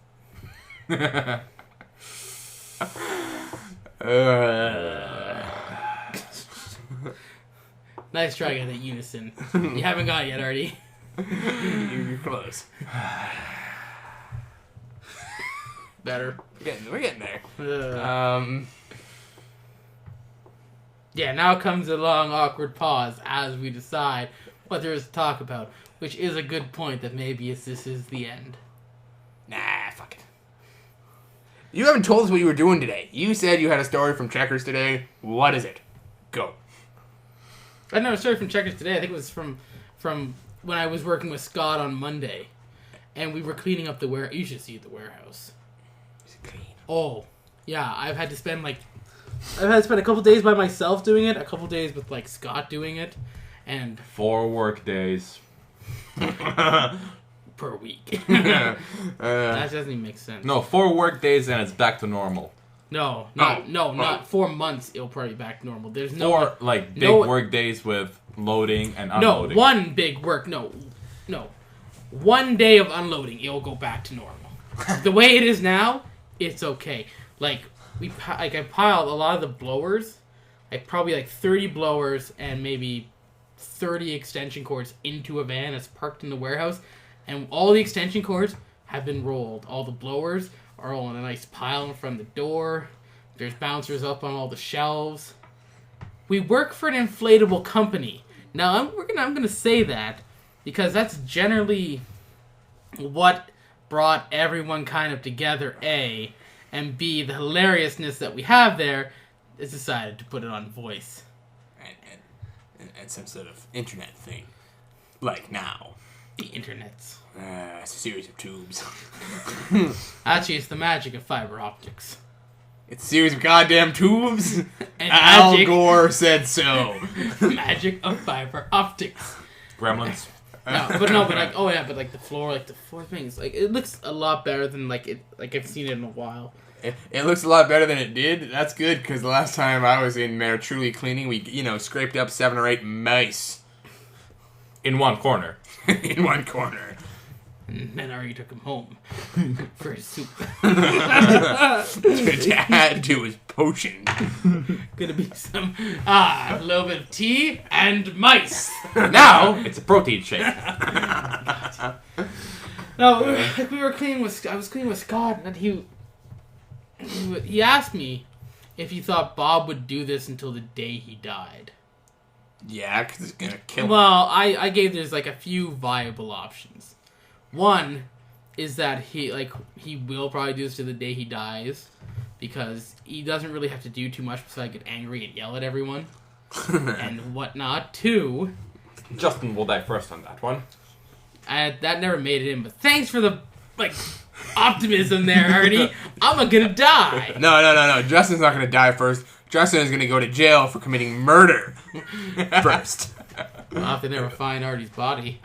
Nice try at that unison. You haven't got it yet, Artie. You're close. Better. We're getting there. Yeah, now comes a long, awkward pause as we decide what there is to talk about, which is a good point that maybe this is the end. Nah, fuck it. You haven't told us what you were doing today. You said you had a story from Checkers today. What is it? Go. I didn't have a story from Checkers today. I think it was from when I was working with Scott on Monday, and we were cleaning up the warehouse. You should see the warehouse. Is it clean? Oh, yeah. I've had to spend a couple days by myself doing it, a couple days with Scott doing it, and 4 work days per week. That doesn't even make sense. No, 4 work days and it's back to normal. No, not 4 months. It'll probably be back to normal. There's no 4 big work days with loading and unloading. No, one big work. No, 1 day of unloading. It'll go back to normal. The way it is now, it's okay. I piled a lot of the blowers, probably 30 blowers and maybe 30 extension cords into a van that's parked in the warehouse, and all the extension cords have been rolled. All the blowers are all in a nice pile in front of the door. There's bouncers up on all the shelves. We work for an inflatable company. Now, I'm gonna say that because that's generally what brought everyone kind of together, A, and B, the hilariousness that we have there is decided to put it on voice. And some sort of internet thing. Like now. The internets. It's a series of tubes. Actually, it's the magic of fiber optics. It's a series of goddamn tubes? And Al Gore said so. Magic of fiber optics. Gremlins. But the floor things, it looks a lot better than I've seen it in a while. It looks a lot better than it did. That's good, because the last time I was in there truly cleaning, we, scraped up 7 or 8 mice. In one corner. In one corner. And then Ari took him home for his soup. To add to his potion. Gonna be a little bit of tea and mice. Now it's a protein shake. No, I was cleaning with Scott, and then he asked me if he thought Bob would do this until the day he died. Yeah, because it's gonna kill him. Well, I gave there's like a few viable options. One is that he will probably do this to the day he dies, because he doesn't really have to do too much besides get angry and yell at everyone and whatnot. Two, Justin will die first on that one. that never made it in, but thanks for the optimism there, Artie. I'm gonna die. No. Justin's not gonna die first. Justin is gonna go to jail for committing murder first. Well, if they never find Artie's body.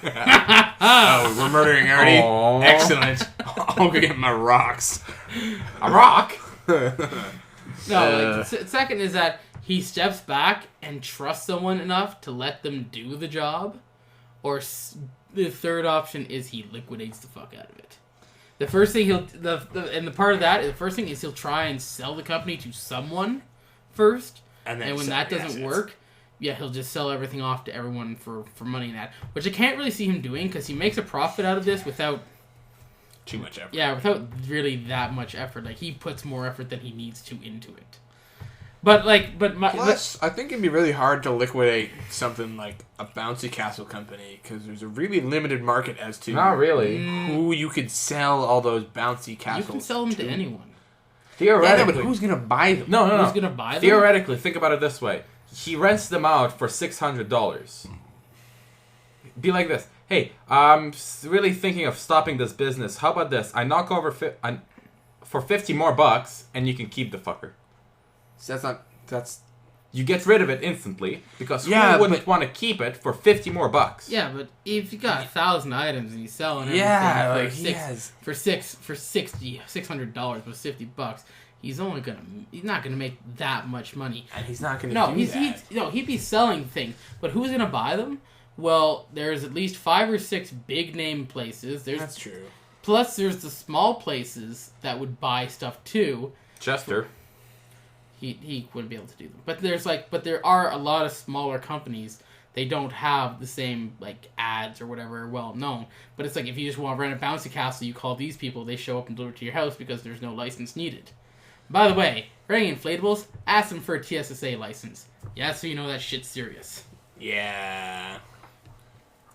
Oh, we're murdering Artie? Aww. Excellent. I'll go get my rocks. A rock? No, second is that he steps back and trusts someone enough to let them do the job. Or the third option is he liquidates the fuck out of it. The first thing the first thing is he'll try and sell the company to someone first. And when that doesn't work, yeah, he'll just sell everything off to everyone for money in that. Which I can't really see him doing, because he makes a profit out of this without too much effort. Yeah, without really that much effort. Like, he puts more effort than he needs to into it. Plus, I think it'd be really hard to liquidate something like a bouncy castle company, because there's a really limited market as to Not really. who you could sell all those bouncy castles. You can sell them to anyone. Theoretically. Yeah, but who's gonna buy them? No. Who's gonna buy them? Theoretically, think about it this way. He rents them out for $600. Be like this. Hey, I'm really thinking of stopping this business. How about this? I knock over for 50 more bucks, and you can keep the fucker. So You get rid of it instantly, because who wouldn't want to keep it for 50 more bucks? Yeah, but if you got 1,000 items and he's selling everything for $600 with 50 bucks, he's not gonna make that much money. And he's not gonna do that. He'd be selling things, but who's gonna buy them? Well, there's at least 5 or 6 big name places. That's true. Plus, there's the small places that would buy stuff too. Chester. He wouldn't be able to do them. But there are a lot of smaller companies. They don't have the same ads or whatever well known. But it's like, if you just want to rent a bouncy castle, you call these people. They show up and deliver to your house because there's no license needed. By the way, renting inflatables, ask them for a TSSA license. Yeah, so you know that shit's serious. Yeah.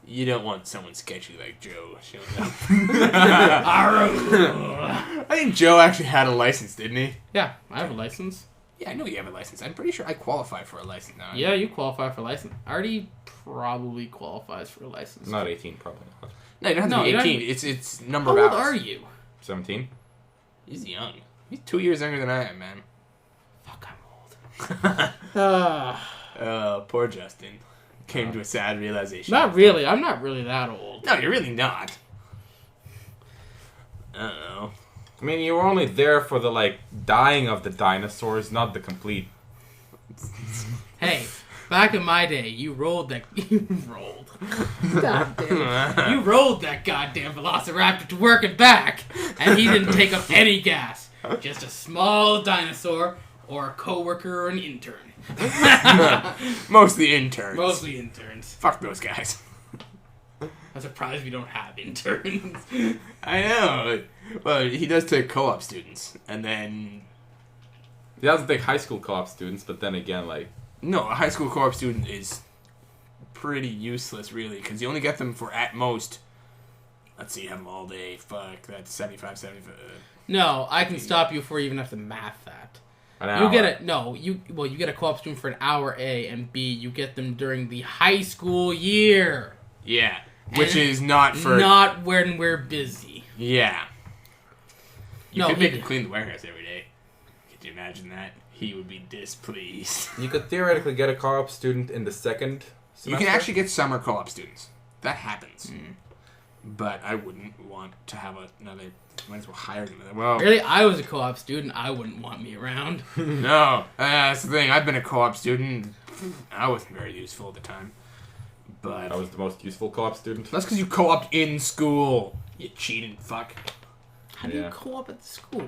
You don't want someone sketchy like Joe showing up. I think Joe actually had a license, didn't he? Yeah, I have a license. Yeah, I know you have a license. I'm pretty sure I qualify for a license now. Yeah, you qualify for a license. Artie probably qualifies for a license. Not 18, probably not. No, you don't have to be 18. It's number of hours. hours. How old are you? 17. He's young. He's 2 years younger than I am, man. Fuck, I'm old. Oh, poor Justin. Came to a sad realization. Not really. I'm not really that old. No, you're really not. I don't know. I mean, you were only there for the, dying of the dinosaurs, not the complete... Hey, back in my day, you rolled that... You rolled. God damn. You rolled that goddamn Velociraptor to work and back, and he didn't take up any gas. Just a small dinosaur, or a coworker, or an intern. Mostly interns. Mostly interns. Fuck those guys. I'm surprised we don't have interns. I know. Well, he does take co-op students, and then... He doesn't take high school co-op students, but then again, No, a high school co-op student is pretty useless, really, because you only get them for, at most... Let's see, have them all day. Fuck, that's 75. No, I can stop you before you even have to math that. an hour. You get a co-op student for an hour, A, and B, you get them during the high school year. Yeah, which is not for... Not when we're busy. Yeah. You could make him clean the warehouse every day. Could you imagine that? He would be displeased. You could theoretically get a co-op student in the second semester. You can actually get summer co-op students. That happens. But I wouldn't want to have another... Might as well hire them. Well, really, I was a co-op student. I wouldn't want me around. No, that's the thing. I've been a co-op student. I wasn't very useful at the time. But I was the most useful co-op student. that's because you co-opted in school. You cheating fuck. How do you co-op at school?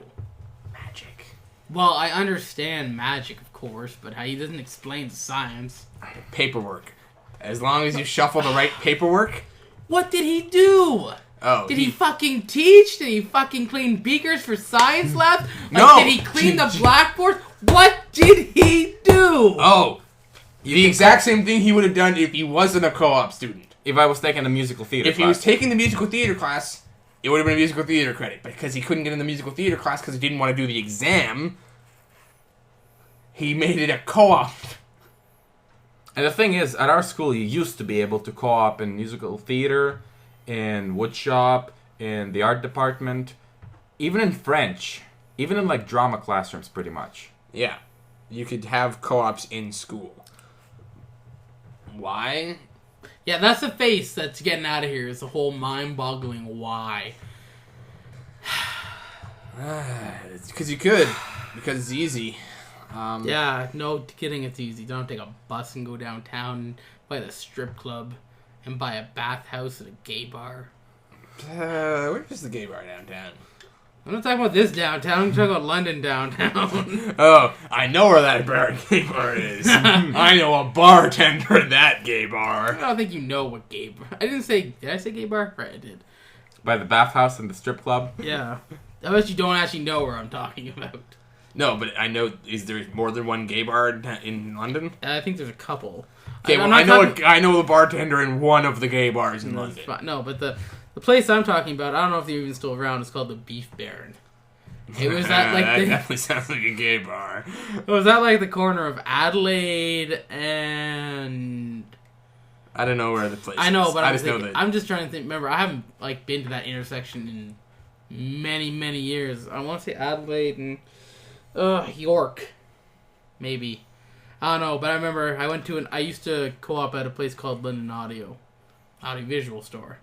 Magic. Well, I understand magic, of course, but he doesn't explain science. Paperwork. As long as you shuffle the right paperwork. What did he do? Oh, Did he fucking teach? Did he fucking clean beakers for science labs? Like, No. Did he clean the blackboard? What did he do? Oh, the exact same thing he would have done if he wasn't a co-op student. If I was taking a musical theater If class. he was taking the musical theater class, it would have been a musical theater credit. But because he couldn't get in the musical theater class because he didn't want to do the exam, he made it a co-op. And the thing is, at our school, you used to be able to co-op in musical theater, in woodshop, in the art department, even in French, even in like drama classrooms, pretty much. Yeah, you could have co-ops in school. Why? Yeah, that's the face that's getting out of here. Is the whole mind-boggling why. It's because you could. Because it's easy. Yeah, no kidding, it's easy. Don't take a bus and go downtown and buy the strip club and buy a bathhouse and a gay bar. Where's the gay bar downtown? I'm not talking about this downtown. I'm talking about London downtown. Oh, I know where that gay bar is. I know a bartender at that gay bar. I don't think you know what gay bar. I didn't say. Did I say gay bar? Right, I did. By the bathhouse and the strip club. Yeah. I bet you don't actually know where I'm talking about. No, but I know. Is there more than one gay bar in London? I think there's a couple. Okay, well, I know the bartender in one of the gay bars in London. No, but the place I'm talking about, I don't know if they're even still around. It's called the Beef Baron. It was at like that the, definitely sounds like a gay bar. it was at like the corner of Adelaide and I don't know where the place. I know, is. but I just know that. I'm just trying to think. Remember, I haven't like been to that intersection in many years. I want to say Adelaide and York, maybe. I don't know, but I remember I used to co-op at a place called London Audiovisual Store.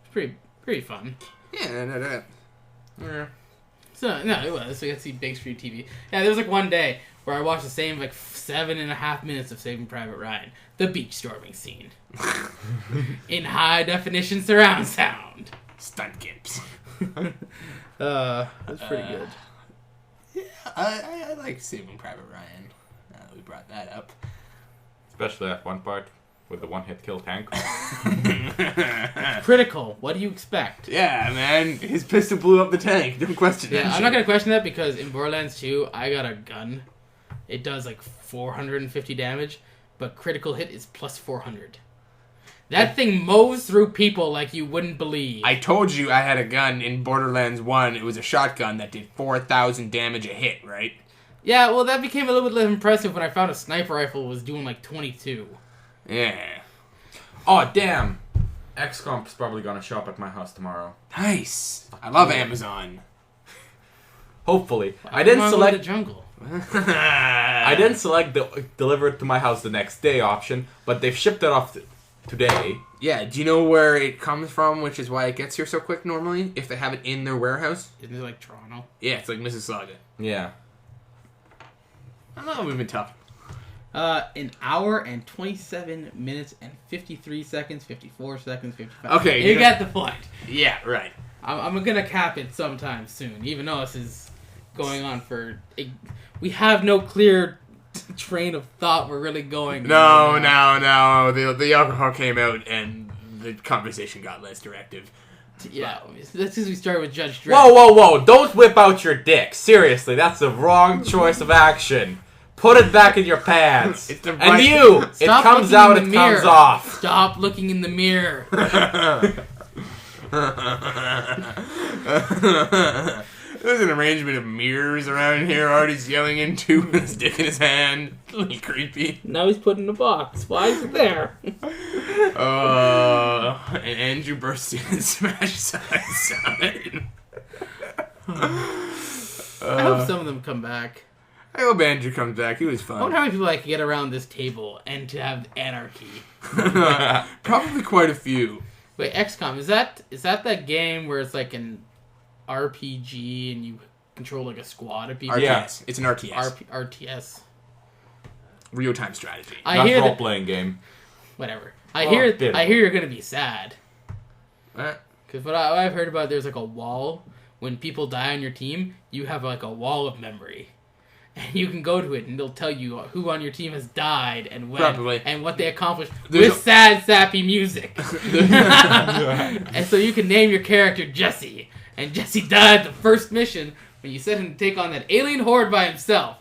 It's pretty fun. Yeah. So no, it was. So you got to see Big Street TV. Yeah, there was like one day where I watched the same like 7.5 minutes of Saving Private Ryan, the beach storming scene, in high definition surround sound. Stunt gips. That's pretty good. Yeah, I like Saving Private Ryan. Now that we brought that up. Especially that one part with the one-hit kill tank. Critical. What do you expect? Yeah, man. His pistol blew up the tank. Don't question that. Yeah, I'm shit. not gonna question that because in Borderlands 2, I got a gun. It does like 450 damage, but critical hit is plus 400. That thing mows through people like you wouldn't believe. I told you I had a gun in Borderlands 1. It was a shotgun that did 4,000 damage a hit, right? Yeah, well, that became a little bit less impressive when I found a sniper rifle was doing like 22. Yeah. Oh, damn. XCOM's probably gonna show up at my house tomorrow. Nice. I love Amazon. Hopefully. I didn't select the jungle. I didn't select the deliver it to my house the next day option, but they've shipped it off today. Yeah, do you know where it comes from, which is why it gets here so quick normally? If they have it in their warehouse? Isn't it like Toronto? Yeah, it's like Mississauga. Yeah. I don't know, we've been tough. An hour and 27 minutes and 53 seconds, 54 seconds, 55. Okay. You get the point. Yeah, right. I'm gonna cap it sometime soon, even though this is going on for... we have no clear train of thought we're really going. No. The alcohol came out and the conversation got less directive. Yeah, that's because we started with Judge Dredd. Whoa! Don't whip out your dick. Seriously, that's the wrong choice of action. Put it back in your pants. It's the and right- you! It Stop comes looking out, in it the mirror. comes off. Stop looking in the mirror. There's an arrangement of mirrors around here. Artie's yelling into with his dick in his hand. A little creepy. Now he's put in a box. Why is it there? And Andrew bursts in and smashes outside. I hope some of them come back. I hope Andrew comes back. He was I fun. wonder how many people I can get around this table and to have anarchy. Probably quite a few. Wait, XCOM, is that game where it's like an RPG and you control like a squad of people? RTS. Yeah. It's an RTS. RTS. Real-time strategy. I hear that, role-playing game. whatever. Oh, I hear did. you're gonna be sad. What? Because what I've heard about, there's like a wall. When people die on your team, you have like a wall of memory. And you can go to it, and they'll tell you who on your team has died and when, Probably. and what they accomplished There's with sad, sappy music. And so you can name your character Jesse. And Jesse died the first mission when you set him to take on that alien horde by himself.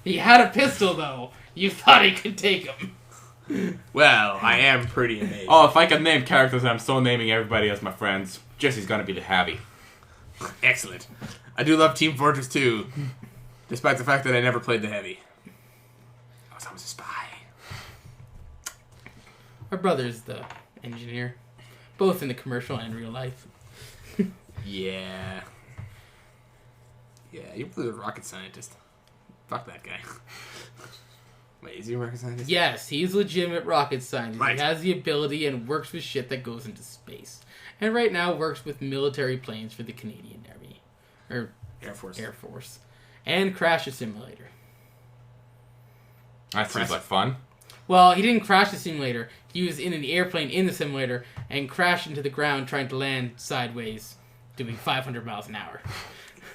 He had a pistol, though. You thought he could take him. Well, I am pretty amazed. Oh, if I could name characters, I'm so naming everybody as my friends. Jesse's gonna be the heavy. Excellent. I do love Team Fortress 2, despite the fact that I never played the heavy. I was always a spy. Our brother's the engineer, both in the commercial and real life. Yeah. Yeah, you're a rocket scientist. Fuck that guy. Wait, is he a rocket scientist? Yes, he's legitimate rocket scientist. Right. He has the ability and works with shit that goes into space. And right now works with military planes for the Canadian Army. Or Air Force. Air Force. And crash a simulator. That seems like fun. Well, he didn't crash the simulator. He was in an airplane in the simulator and crashed into the ground trying to land sideways, doing 500 miles an hour.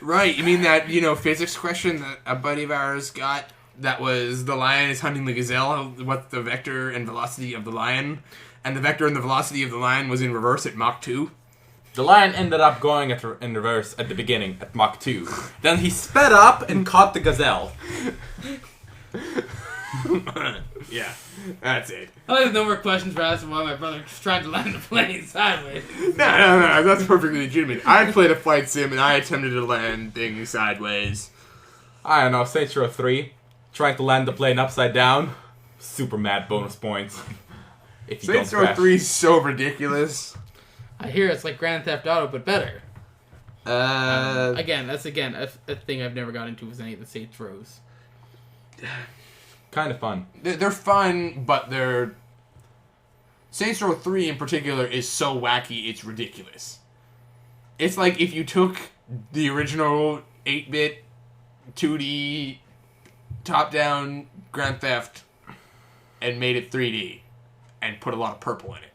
Right, you mean that, physics question that a buddy of ours got that was the lion is hunting the gazelle, what's the vector and velocity of the lion? And the vector and the velocity of the lion was in reverse at Mach 2. The lion ended up going in reverse at the beginning, at Mach 2. Then he sped up and caught the gazelle. Yeah, that's it. I have no more questions for asking why my brother tried to land the plane sideways. No, that's perfectly legitimate. I played a flight sim and I attempted to land things sideways. I don't know, Saints Row 3, trying to land the plane upside down. Super mad bonus points. If you Saints don't Row crash. 3 is so ridiculous. I hear it's like Grand Theft Auto, but better. Again, That's a thing I've never got into was any of the Saints Rows. Kind of fun. they're fun, but they're... Saints Row 3 in particular is so wacky, it's ridiculous. It's like if you took the original 8-bit, 2D, top-down Grand Theft and made it 3D and put a lot of purple in it.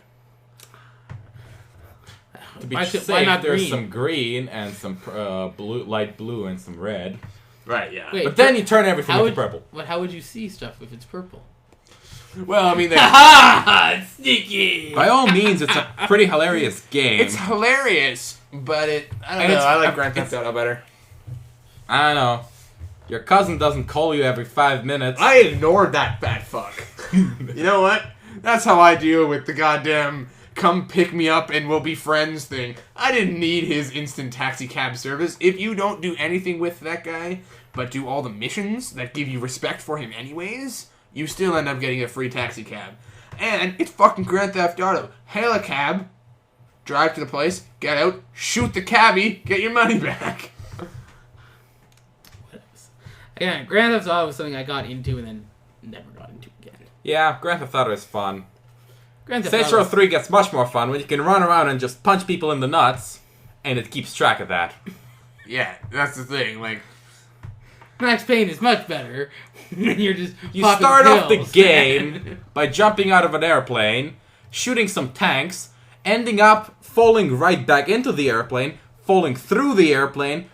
To be Why safe, not there's green? some green and some blue, light blue and some red. Right, yeah. Wait, But then you turn everything into purple. But how would you see stuff if it's purple? Well, I mean, Ha! Sneaky! By all means, it's a pretty hilarious game. it's hilarious, but I don't And know, it's- I like Grand Theft Auto better. I don't know. Your cousin doesn't call you every 5 minutes. I ignored that fat fuck. You know what? That's how I deal with the goddamn come pick me up and we'll be friends thing. I didn't need his instant taxi cab service. If you don't do anything with that guy, but do all the missions that give you respect for him anyways, you still end up getting a free taxi cab. And it's fucking Grand Theft Auto. Hail a cab, drive to the place, get out, shoot the cabbie, get your money back. Yeah, Grand Theft Auto was something I got into and then never got into again. Yeah, Grand Theft Auto is fun. Grand Theft Saints Auto. Row 3 gets much more fun when you can run around and just punch people in the nuts, and it keeps track of that. Yeah, that's the thing. Like, Max Payne is much better. You're just You popping start off the pills. game by jumping out of an airplane, shooting some tanks, ending up falling right back into the airplane, falling through the airplane,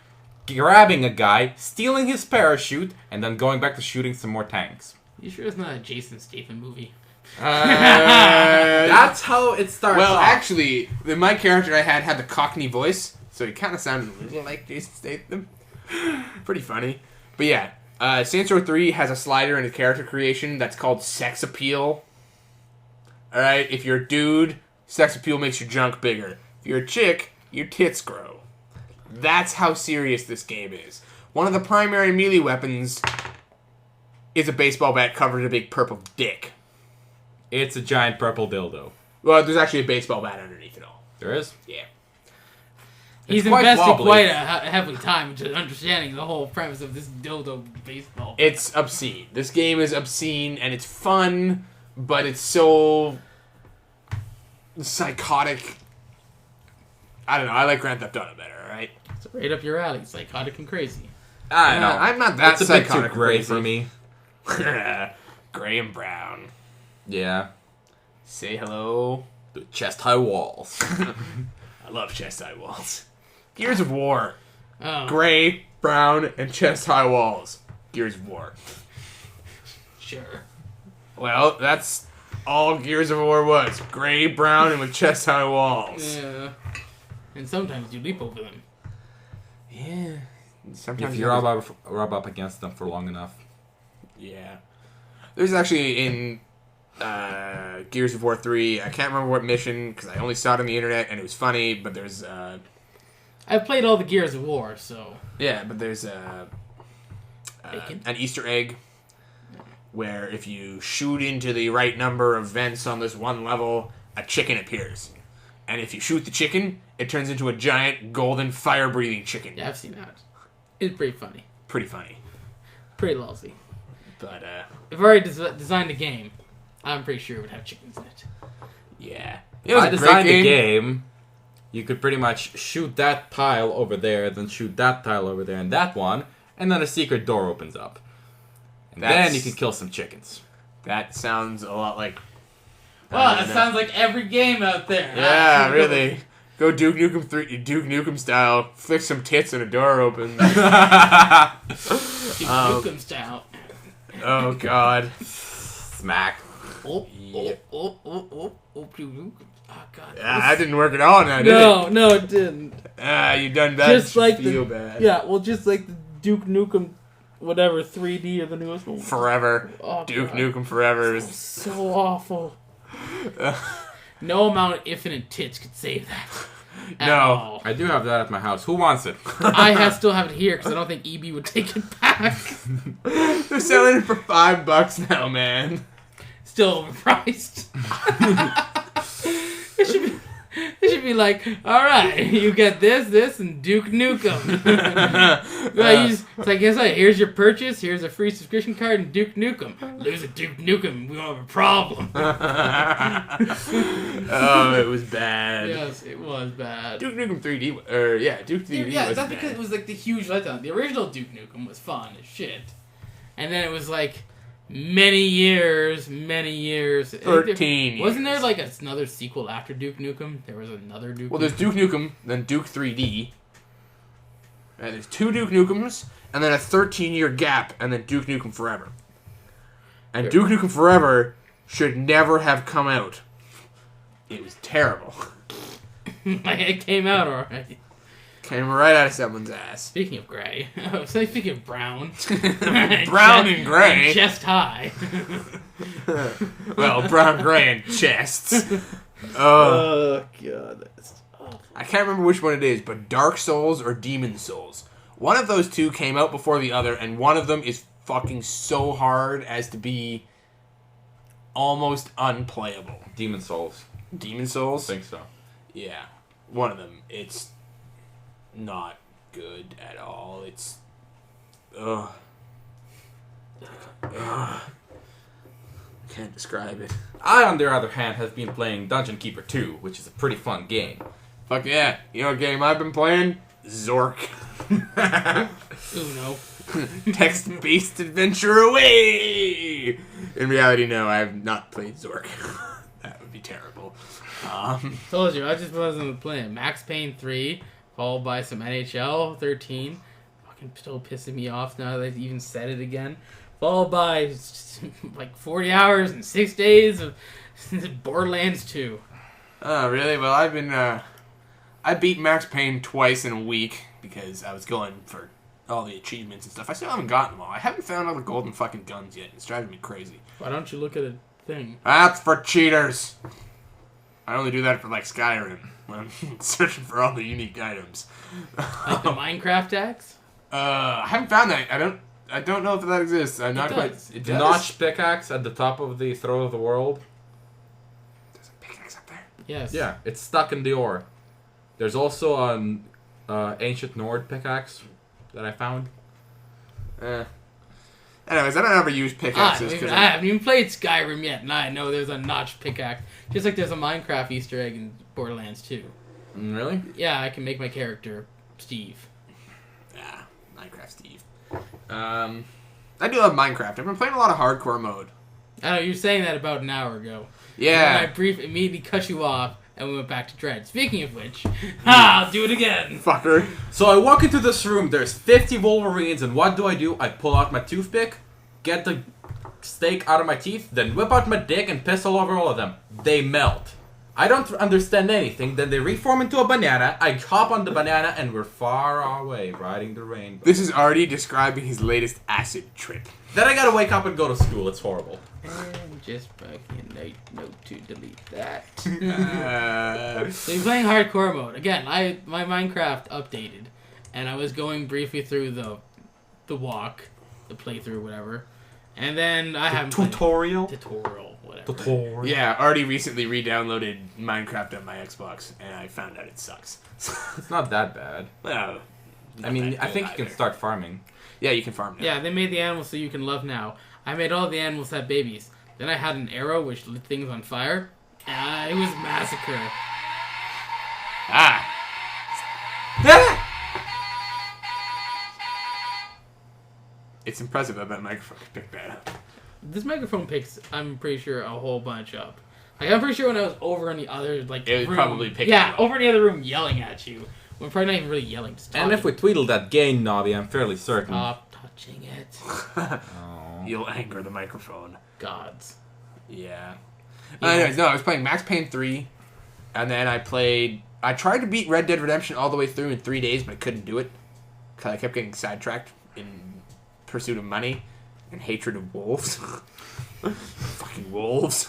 grabbing a guy, stealing his parachute, and then going back to shooting some more tanks. You sure it's not a Jason Statham movie? That's how it starts well, off. actually, my character I had the Cockney voice, so he kind of sounded a little like Jason Statham. Pretty funny. But yeah, Saints Row 3 has a slider in its character creation that's called Sex Appeal. Alright, if you're a dude, Sex Appeal makes your junk bigger. If you're a chick, your tits grow. That's how serious this game is. One of the primary melee weapons is a baseball bat covered in a big purple dick. It's a giant purple dildo. Well, there's actually a baseball bat underneath it all. There is? Yeah. He's quite invested wobbly. quite a heavy time into understanding the whole premise of this dildo baseball. It's obscene. This game is obscene, and it's fun, but it's so psychotic. I don't know. I like Grand Theft Auto better, alright? It's right up your alley, psychotic and crazy. I know. I'm not that That's a bit too psychotic gray for me. Gray and brown. Yeah. Say hello. The chest-high walls. I love chest-high walls. Gears of War. Oh. Gray, brown, and chest-high walls. Gears of War. Sure. Well, that's all Gears of War was. Gray, brown, and with chest-high walls. Yeah. And sometimes you leap over them. Yeah. Sometimes If you rub up against them for long enough. Yeah. There's actually in Gears of War 3, I can't remember what mission, because I only saw it on the internet, and it was funny, but there's... I've played all the Gears of War, so... Yeah, but there's an Easter egg where if you shoot into the right number of vents on this one level, a chicken appears. And if you shoot the chicken, it turns into a giant golden fire-breathing chicken. Yeah, I've seen that. It's pretty funny. Pretty funny. Pretty lousy. But, If I already designed a game, I'm pretty sure it would have chickens in it. yeah. If I designed a game, you could pretty much shoot that tile over there, then shoot that tile over there and that one, and then a secret door opens up. And then you can kill some chickens. That sounds a lot like... Well, that sounds like every game out there. Yeah, really. Go Duke Nukem style. Flick some tits and a door opens. Duke Nukem style. Oh, God. Smack. Oh, Yeah. Duke Nukem. Oh, God. That didn't work at all now, did it? No, it didn't. You done bad. Just like feel bad. Yeah, well, just like the Duke Nukem, whatever, 3D or the newest one. Forever. Oh, Duke God. Nukem Forever. It's so awful. No amount of infinite tits could save that. At No. all. I do have that at my house. Who wants it? Still have it here because I don't think EB would take it back. They're selling it for $5 now, man. Still overpriced. It should be like, all right, you get this, and Duke Nukem. It's like, here's your purchase, here's a free subscription card, and Duke Nukem. Lose a Duke Nukem, we don't have a problem. Oh, it was bad. Yes, it was bad. Duke Nukem 3D, Duke 3D Yeah, was that's bad. because it was like the huge letdown. The original Duke Nukem was fun as shit. And then it was like many years. 13 years. Wasn't there like another sequel after Duke Nukem? There was another Duke Well, there's Duke Nukem, then Duke 3D. Right, there's 2 Duke Nukems, and then a 13-year gap, and then Duke Nukem Forever. And Duke Nukem Forever should never have come out. It was terrible. It came out alright. Came right out of someone's ass. Speaking of gray. Speaking of brown. Brown and gray. Chest high. Well, brown, gray, and chests. Oh, God. That's awful. I can't remember which one it is, but Dark Souls or Demon Souls. One of those two came out before the other, and one of them is fucking so hard as to be almost unplayable. Demon Souls. Demon Souls? I think so. Yeah. One of them. It's not good at all. It's... Ugh. Can't describe it. I, on the other hand, have been playing Dungeon Keeper 2, which is a pretty fun game. Fuck yeah. You know what game I've been playing? Zork. Uno. Text-based adventure away! In reality, no, I have not played Zork. That would be terrible. Told you, I just wasn't playing Max Payne 3, followed by some NHL 13. Fucking still pissing me off now that I've even said it again. Followed by like 40 hours and 6 days of Borderlands 2. Oh, really? Well, I've been, I beat Max Payne twice in a week because I was going for all the achievements and stuff. I still haven't gotten them all. I haven't found all the golden fucking guns yet. It's driving me crazy. Why don't you look at a thing? That's for cheaters. I only do that for, like, Skyrim, when I'm searching for all the unique items. Like the Minecraft axe? I haven't found that. I don't know if that exists. I'm not quite... does. It The does? notch pickaxe at the top of the Throne of the World. There's a pickaxe up there. Yes. Yeah, it's stuck in the ore. There's also an ancient Nord pickaxe that I found. Anyways, I don't ever use pickaxes. I haven't even played Skyrim yet, and I know there's a notched pickaxe. Just like there's a Minecraft Easter egg in Borderlands 2. Really? Yeah, I can make my character Steve. Yeah, Minecraft Steve. I do love Minecraft. I've been playing a lot of hardcore mode. I know, you were saying that about an hour ago. Yeah. And I immediately cut you off and we went back to Dredd. Speaking of which, I'll do it again. Fucker. So I walk into this room, there's 50 Wolverines, and what do? I pull out my toothpick, get the steak out of my teeth, then whip out my dick and piss all over all of them. They melt. I don't understand anything. Then they reform into a banana. I hop on the banana, and we're far away, riding the rainbow. This is Artie describing his latest acid trip. Then I gotta wake up and go to school. It's horrible. And just fucking note to delete that. Uh, So you're playing hardcore mode again. My Minecraft updated, and I was going briefly through the walk, the playthrough, whatever, and then I haven't played it. Tutorial. Whatever. Tutorial. yeah, Artie recently re-downloaded Minecraft on my Xbox, and I found out it sucks. It's not that bad. Well, I mean, I think you can start farming. Yeah, you can farm now. Yeah, they made the animals so you can love now. I made all the animals have babies. Then I had an arrow which lit things on fire. It was massacre. Ah! It's impressive that that microphone picked that up. This microphone picks, I'm pretty sure, a whole bunch up. Like, I'm pretty sure when I was over in the other, It would room, probably pick you yeah, up. over in the other room yelling at you. We're probably not even really yelling, just talking. And if we tweedle that gain knobby, I'm fairly certain. Stop touching it. Oh. You'll anger the microphone. Gods. Yeah. Yeah. Anyways, no, I was playing Max Payne 3, and then I tried to beat Red Dead Redemption all the way through in 3 days, but I couldn't do it, because I kept getting sidetracked in pursuit of money and hatred of wolves. Fucking wolves.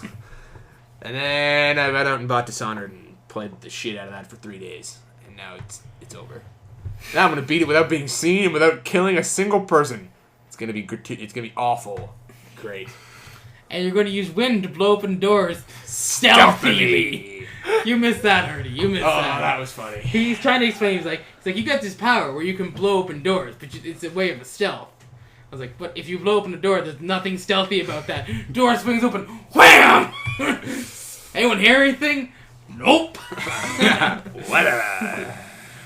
And then I went out and bought Dishonored and played the shit out of that for 3 days, and now it's over. Now I'm gonna beat it without being seen and without killing a single person. It's gonna be it's gonna be awful. Great. And you're going to use wind to blow open doors stealthily. You missed that, Ernie. You missed that. Oh, that was funny. He's trying to explain. He's like, you got this power where you can blow open doors, but it's a way of a stealth. I was like, but if you blow open a door, there's nothing stealthy about that. Door swings open. Wham! Anyone hear anything? Nope. Whatever.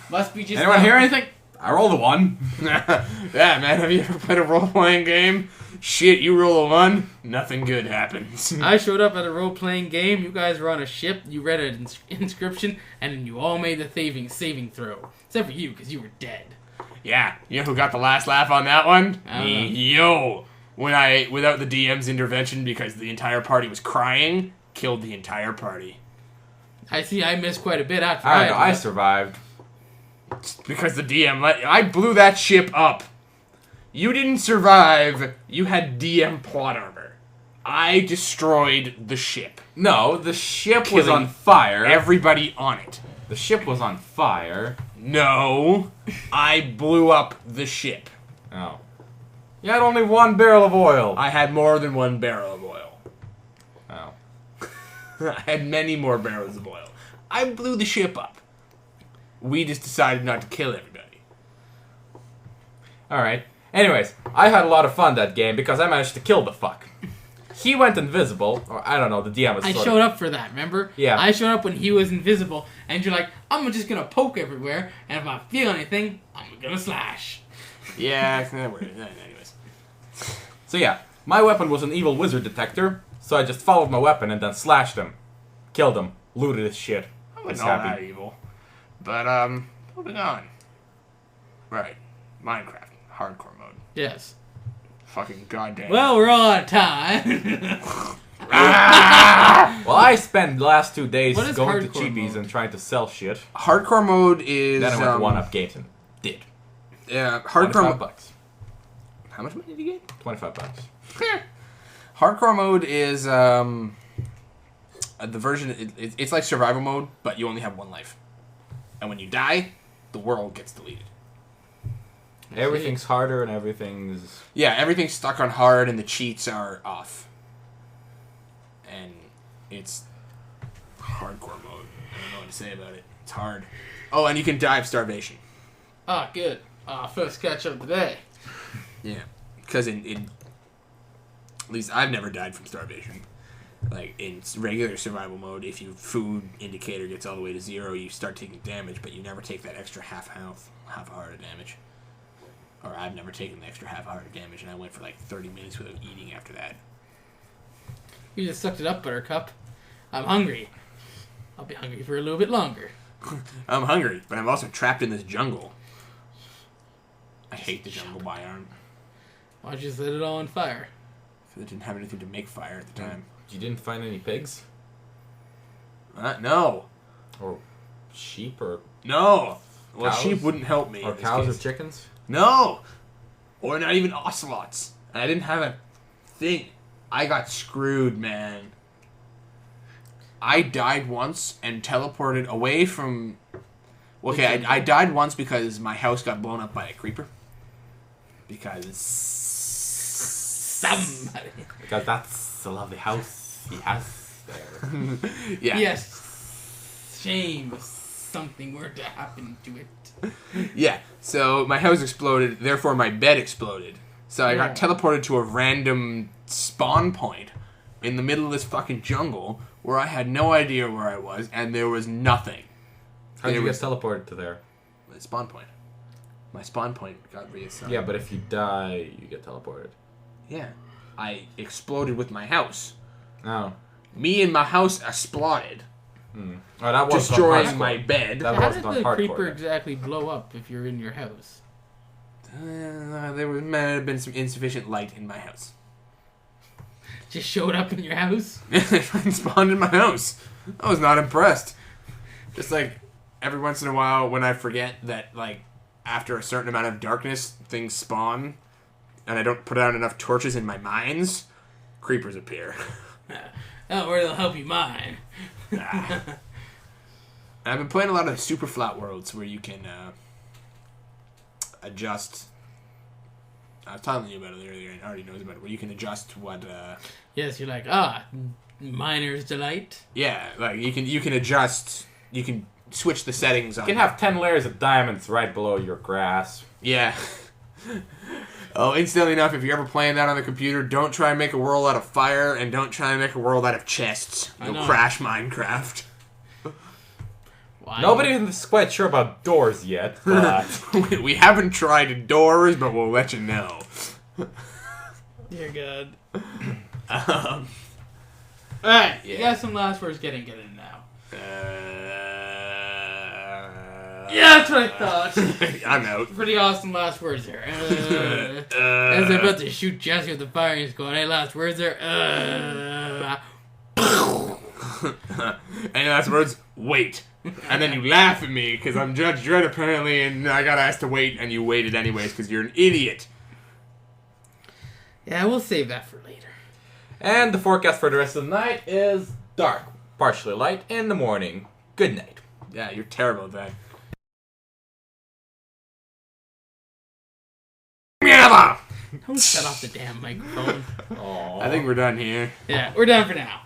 Must be just. Anyone hear anything? I rolled a 1. Yeah, man, have you ever played a role-playing game? Shit, you roll a 1, nothing good happens. I showed up at a role-playing game. You guys were on a ship. You read an inscription, and then you all made the saving throw. Except for you, because you were dead. Yeah, you know who got the last laugh on that one? I don't Me. know. Yo! Without the DM's intervention, because the entire party was crying, killed the entire party. I see. I missed quite a bit after I survived. Because the DM I blew that ship up. You didn't survive. You had DM plot armor. I destroyed the ship. No, the ship was Killing on fire. Everybody on it. The ship was on fire. No. I blew up the ship. Oh. You had only 1 barrel of oil. I had more than 1 barrel of oil. Oh. I had many more barrels of oil. I blew the ship up. We just decided not to kill everybody. Alright. Anyways, I had a lot of fun that game because I managed to kill the fuck. He went invisible, or I don't know, the DM was I sort showed up for that, remember? Yeah. I showed up when he was invisible, and you're like, I'm just gonna poke everywhere, and if I feel anything, I'm gonna slash. Yeah, anyways. So yeah, my weapon was an evil wizard detector, so I just followed my weapon and then slashed him. Killed him. Looted his shit. I was It's not that happy. evil. But, moving on. Right. Minecraft. Hardcore mode. Yes. Fucking goddamn. Well, we're all out of time. Well, I spent the last 2 days What is going to hardcore cheapies mode? and trying to sell shit. Hardcore mode is... Then I went to 1-up games and did. Yeah, $25. hardcore mode... How much money did you get? $25. Hardcore mode is, the version... It's like survival mode, but you only have 1 life. And when you die, the world gets deleted. Everything's harder and everything's... Yeah, everything's stuck on hard and the cheats are off. And it's hardcore mode. I don't know what to say about it. It's hard. Oh, and you can die of starvation. Ah, good. First catch up today. Yeah. Because in at least I've never died from starvation. Like, in regular survival mode, if your food indicator gets all the way to 0, you start taking damage, but you never take that extra half a heart of damage. Or I've never taken the extra half a heart of damage, and I went for like 30 minutes without eating after that. You just sucked it up, Buttercup. I'm hungry. I'll be hungry for a little bit longer. I'm hungry, but I'm also trapped in this jungle. I hate the jungle biome. Why don't you set it all on fire? I didn't have anything to make fire at the time. You didn't find any pigs? No. Or sheep or No. Well, cows? sheep wouldn't help me. Or in this cows case. or chickens? No. Or not even ocelots. And I didn't have a thing. I got screwed, man. I died once and teleported away from... Okay, I died once because my house got blown up by a creeper. Because... Somebody. Because that's a lovely house he has there. Yeah. Yes. Shame if something were to happen to it. Yeah, so my house exploded, therefore my bed exploded. So I got teleported to a random spawn point in the middle of this fucking jungle where I had no idea where I was, and there was nothing. How did you get teleported to there? My spawn point. My spawn point got reassigned. Yeah, but if you die, you get teleported. Yeah. I exploded with my house. Oh. Me and my house exploded. Oh, that was Destroying my bed. That How wasn't did on the hardcore. creeper exactly blow up if you're in your house? There might have been some insufficient light in my house. Just showed up in your house? It spawned in my house. I was not impressed. Just like every once in a while when I forget that like after a certain amount of darkness things spawn and I don't put out enough torches in my mines, creepers appear. Oh, or they'll help you mine. I've been playing a lot of super flat worlds where you can adjust. I was telling you about it earlier and already knows about it, where you can adjust what Yes, you're like, miner's delight. yeah, like you can adjust, you can switch the settings on. You can have 10 layers of diamonds right below your grass. Yeah. Oh, incidentally enough, if you're ever playing that on the computer, don't try and make a world out of fire, and don't try and make a world out of chests. You'll crash Minecraft. Why? Nobody is quite sure about doors yet, but... We haven't tried doors, but we'll let you know. Dear God. Um, Alright, you Yeah. got some last words. Get in now. Yeah, that's what I thought. I'm out. Pretty awesome last words there. As they're about to shoot Jesse with the fire, he's going, hey, last words there. Any last words? Wait. And then you laugh at me because I'm Judge Dredd apparently, and I got asked to wait, and you waited anyways because you're an idiot. Yeah, we'll save that for later. And the forecast for the rest of the night is dark, partially light in the morning. Good night. Yeah, you're terrible at that. Don't shut off the damn microphone. I think we're done here. Yeah, we're done for now.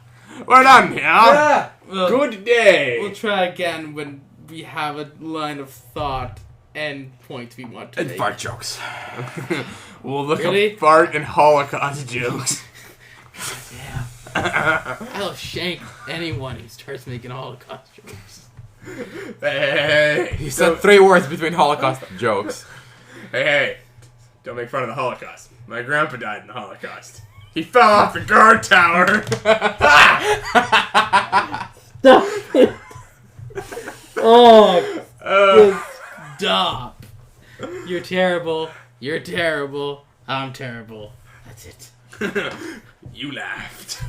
We're done here. Yeah. Good day. We'll try again when we have a line of thought and points we want to And make. fart jokes. We'll look Really? up fart and Holocaust jokes. Yeah. I'll shank anyone who starts making Holocaust jokes. Hey, You said 3 words between Holocaust jokes. hey, don't make fun of the Holocaust. My grandpa died in the Holocaust. He fell off the guard tower. Stop it. Oh, stop. You're terrible. You're terrible. I'm terrible. That's it. You laughed.